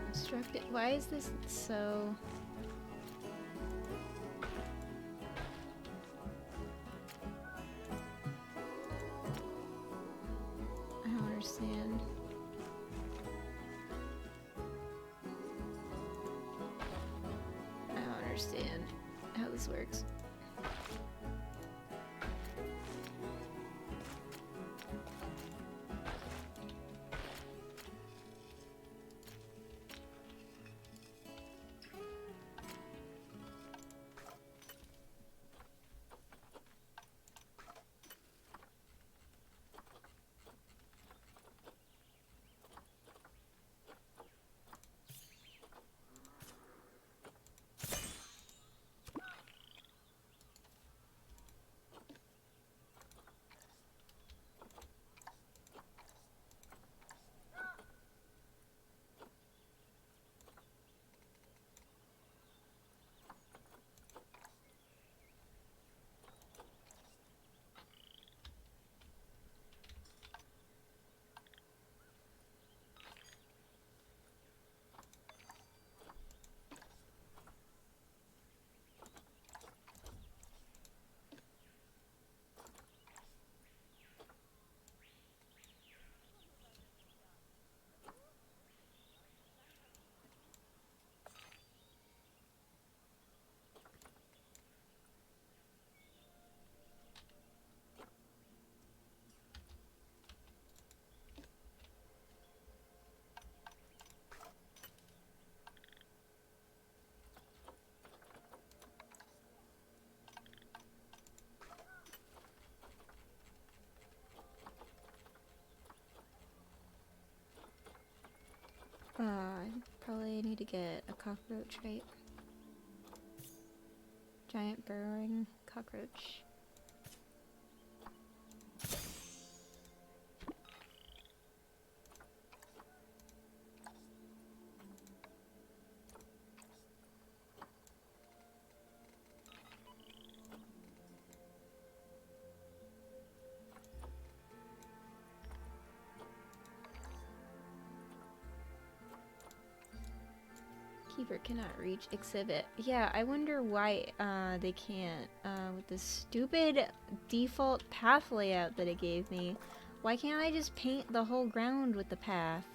Obstructed. Why is this so... I don't understand. I don't understand how this works. I probably need to get a cockroach, right? Giant burrowing cockroach. Keeper cannot reach exhibit. Yeah, I wonder why they can't. With the stupid default path layout that it gave me. Why can't I just paint the whole ground with the path?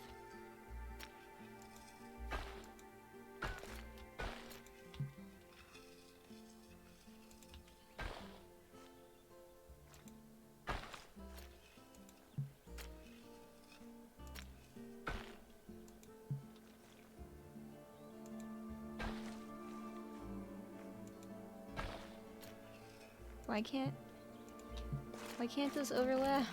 Why can't this overlap?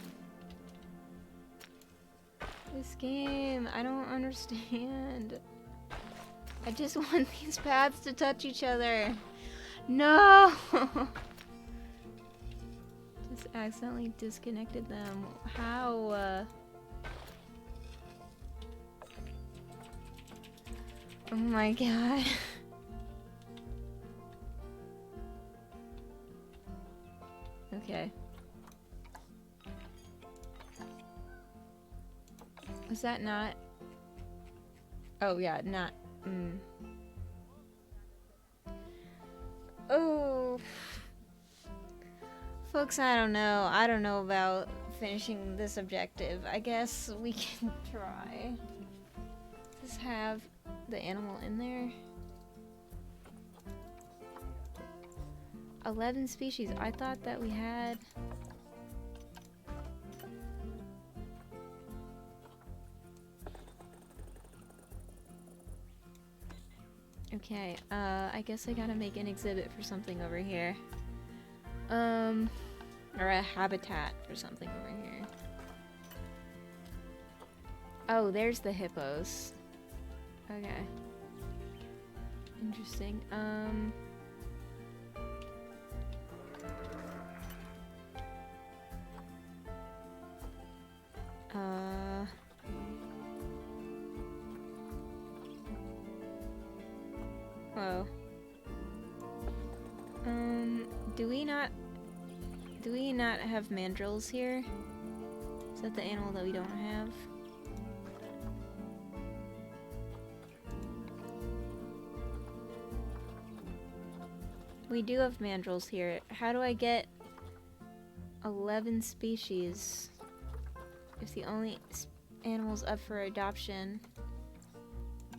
This game, I don't understand. I just want these paths to touch each other. No! Just accidentally disconnected them. How? Oh my god. Okay. Was that not? Oh yeah, not. Oh. Folks, I don't know. I don't know about finishing this objective. I guess we can try. Just have the animal in there. 11 species. I thought that we had... Okay, I guess I gotta make an exhibit for something over here. Or a habitat for something over here. Oh, there's the hippos. Okay. Interesting. Whoa. Do we not have mandrills here? Is that the animal that we don't have? We do have mandrills here. How do I get 11 species if the only animals up for adoption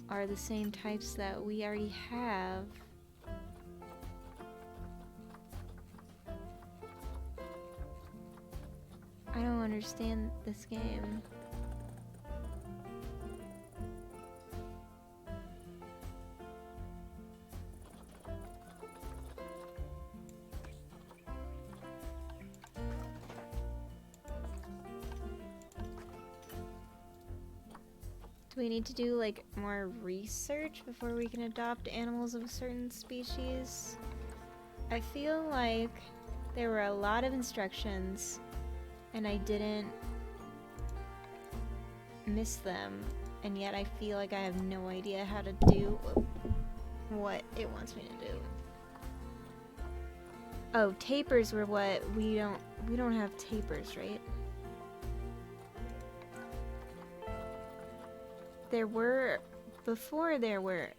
are the same types that we already have? I don't understand this game. Do we need to do like more research before we can adopt animals of a certain species? I feel like there were a lot of instructions and I didn't miss them, and yet I feel like I have no idea how to do what it wants me to do. Oh, tapers were what we don't have tapers, right? There were before there were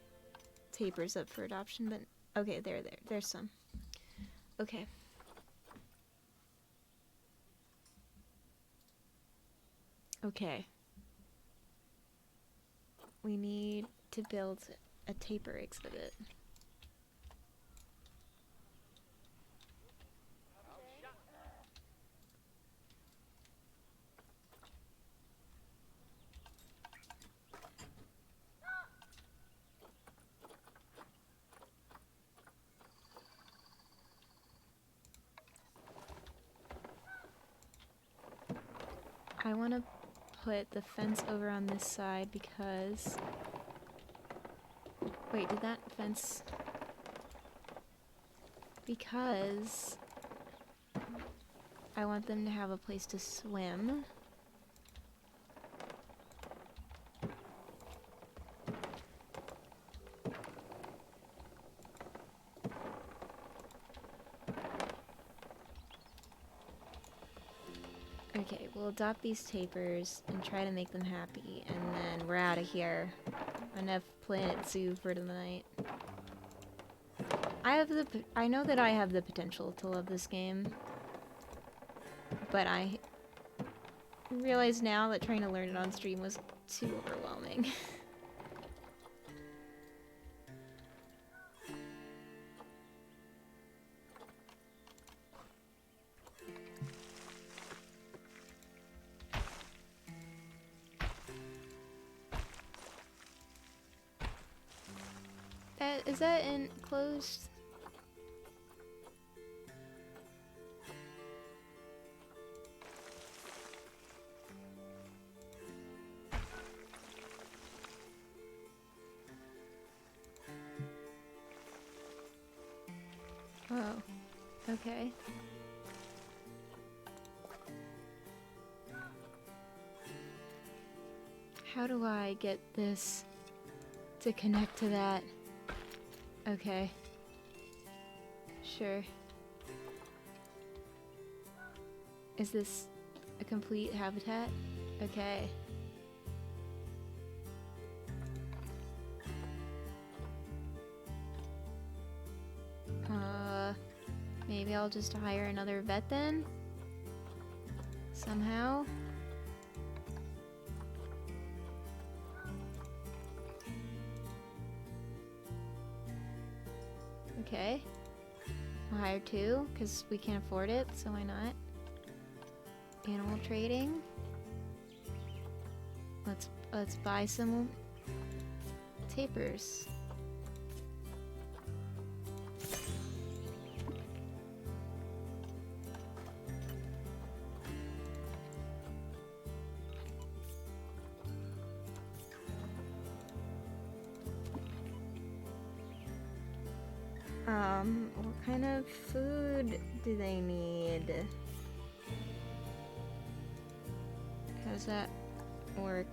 tapers up for adoption, but okay, there's some. Okay. Okay. We need to build a taper exhibit. I want to put the fence over on this side because... Wait, did that fence... Because... I want them to have a place to swim. Okay, we'll adopt these tapers and try to make them happy, and then we're out of here. Enough Planet Zoo for tonight. I know that I have the potential to love this game, but I realize now that trying to learn it on stream was too overwhelming. Is that enclosed? Oh, okay. How do I get this to connect to that? Okay. Sure. Is this a complete habitat? Okay. Maybe I'll just hire another vet then? Somehow? Okay. I'll hire two, because we can't afford it, so why not? Animal trading. Let's buy some tapirs. What kind of food do they need? How does that work?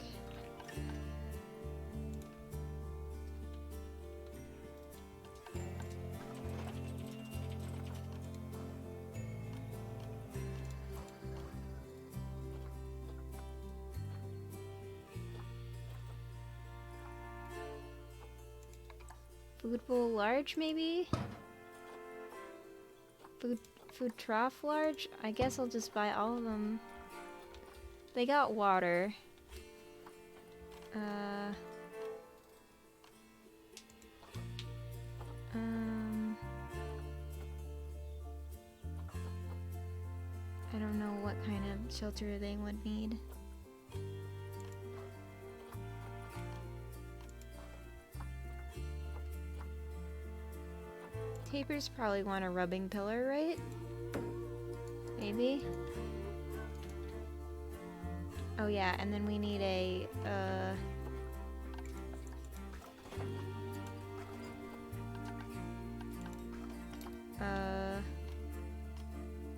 Food bowl large, maybe? Food trough large? I guess I'll just buy all of them. They got water. I don't know what kind of shelter they would need. Tapirs probably want a rubbing pillar, right? Maybe? Oh yeah, and then we need a,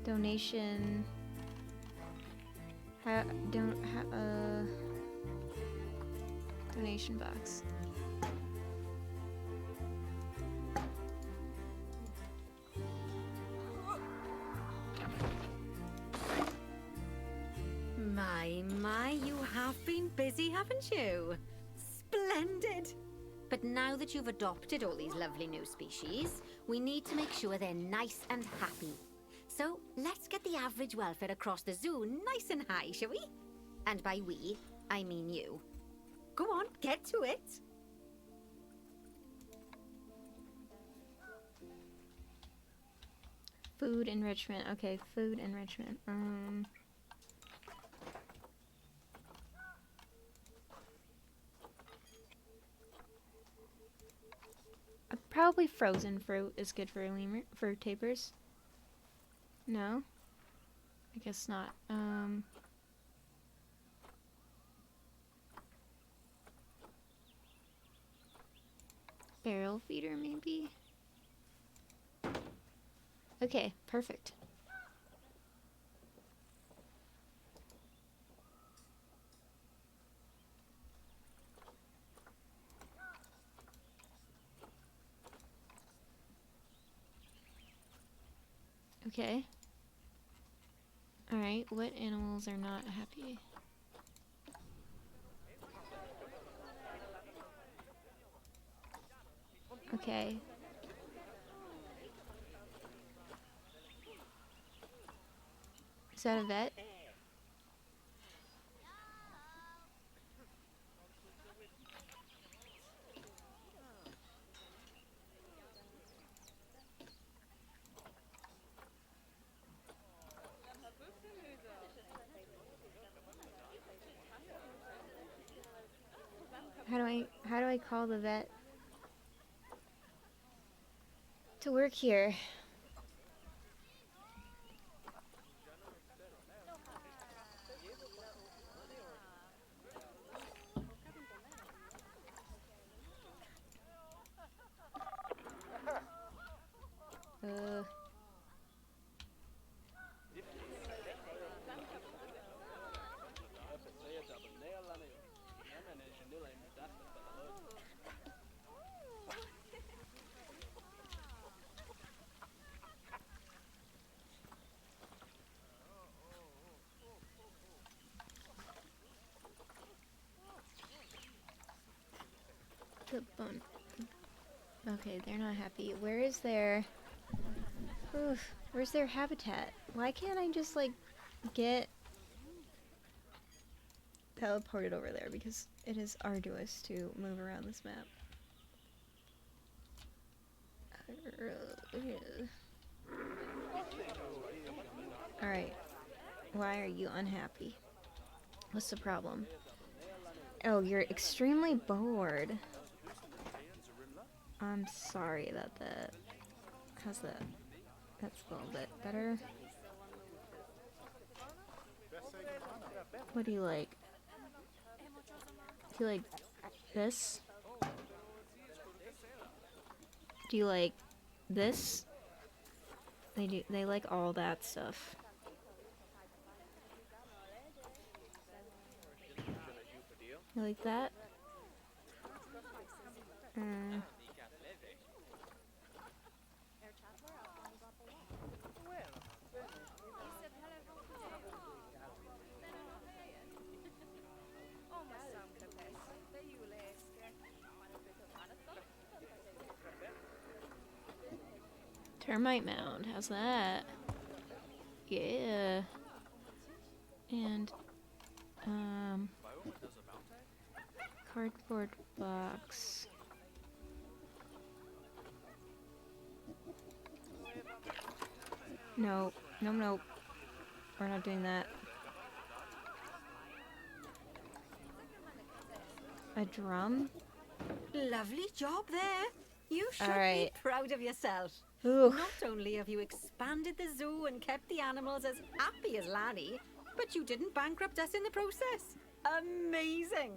donation... donation box. My, you have been busy, haven't you? Splendid! But now that you've adopted all these lovely new species, we need to make sure they're nice and happy. So let's get the average welfare across the zoo nice and high, shall we? And by we, I mean you. Go on, get to it! Food enrichment. Okay, food enrichment. Probably frozen fruit is good for tapirs. No? I guess not. Barrel feeder, maybe? Okay, perfect. Okay. Alright, what animals are not happy? Okay. Is that a vet? How do I call the vet to work here? The bone. Okay, they're not happy. Where is their... Oof, where's their habitat? Why can't I just, like, get teleported over there? Because it is arduous to move around this map. Alright. Why are you unhappy? What's the problem? Oh, you're extremely bored. I'm sorry that how's that? That's a little bit better. What do you like? Do you like this? Do you like this? They like all that stuff. You like that? Termite mound, how's that? Yeah. And, cardboard box. No, nope. We're not doing that. A drum? Lovely job there. You should Alright. be proud of yourself. Ooh. Not only have you expanded the zoo and kept the animals as happy as Lanny, but you didn't bankrupt us in the process. Amazing.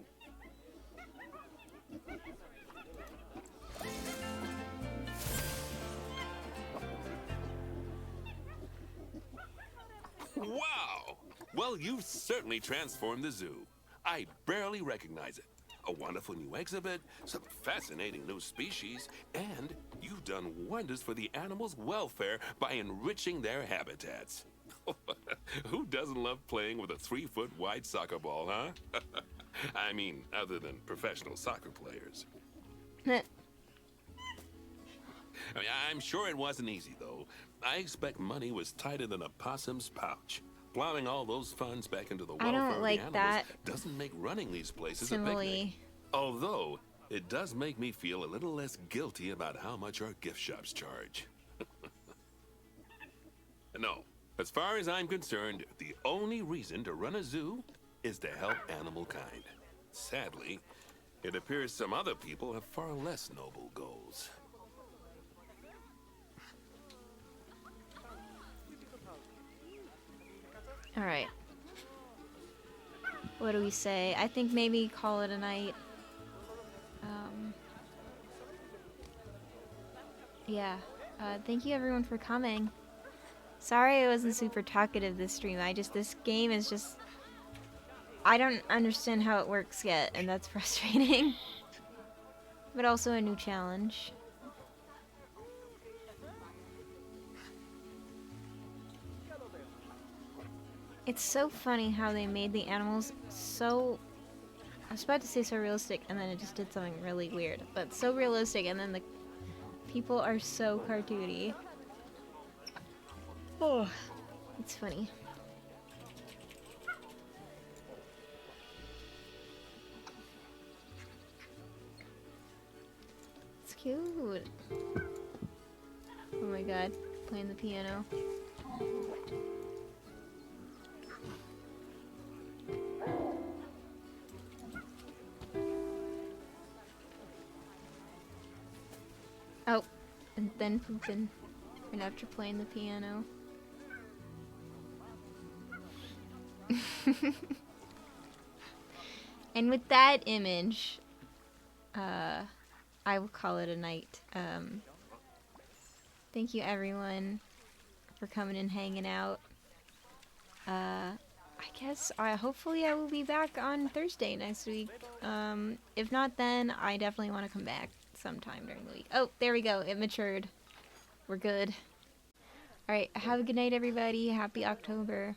Wow! Well, you've certainly transformed the zoo. I barely recognize it. A wonderful new exhibit, some fascinating new species, and you've done wonders for the animals' welfare by enriching their habitats. Who doesn't love playing with a 3-foot wide soccer ball, huh? I mean, other than professional soccer players. I'm sure it wasn't easy, though. I expect money was tighter than a possum's pouch. Plowing all those funds back into the welfare don't of the like animals that doesn't make running these places simile. a picnic. Although, it does make me feel a little less guilty about how much our gift shops charge. No, as far as I'm concerned, the only reason to run a zoo is to help animal kind. Sadly, it appears some other people have far less noble goals. Alright. What do we say? I think maybe call it a night. Yeah. Thank you everyone for coming. Sorry I wasn't super talkative this stream. This game is just... I don't understand how it works yet, and that's frustrating. But also a new challenge. It's so funny how they made the animals so... I was about to say so realistic, and then it just did something really weird. But so realistic, and then People are so cartoony. Oh, it's funny. It's cute. Oh my god, playing the piano. Oh, and then pooping right after playing the piano. And with that image, I will call it a night. Thank you everyone for coming and hanging out. I guess hopefully I will be back on Thursday next week. If not, then I definitely want to come back sometime during the week. Oh, there we go. It matured. We're good. Alright, have a good night everybody. Happy October.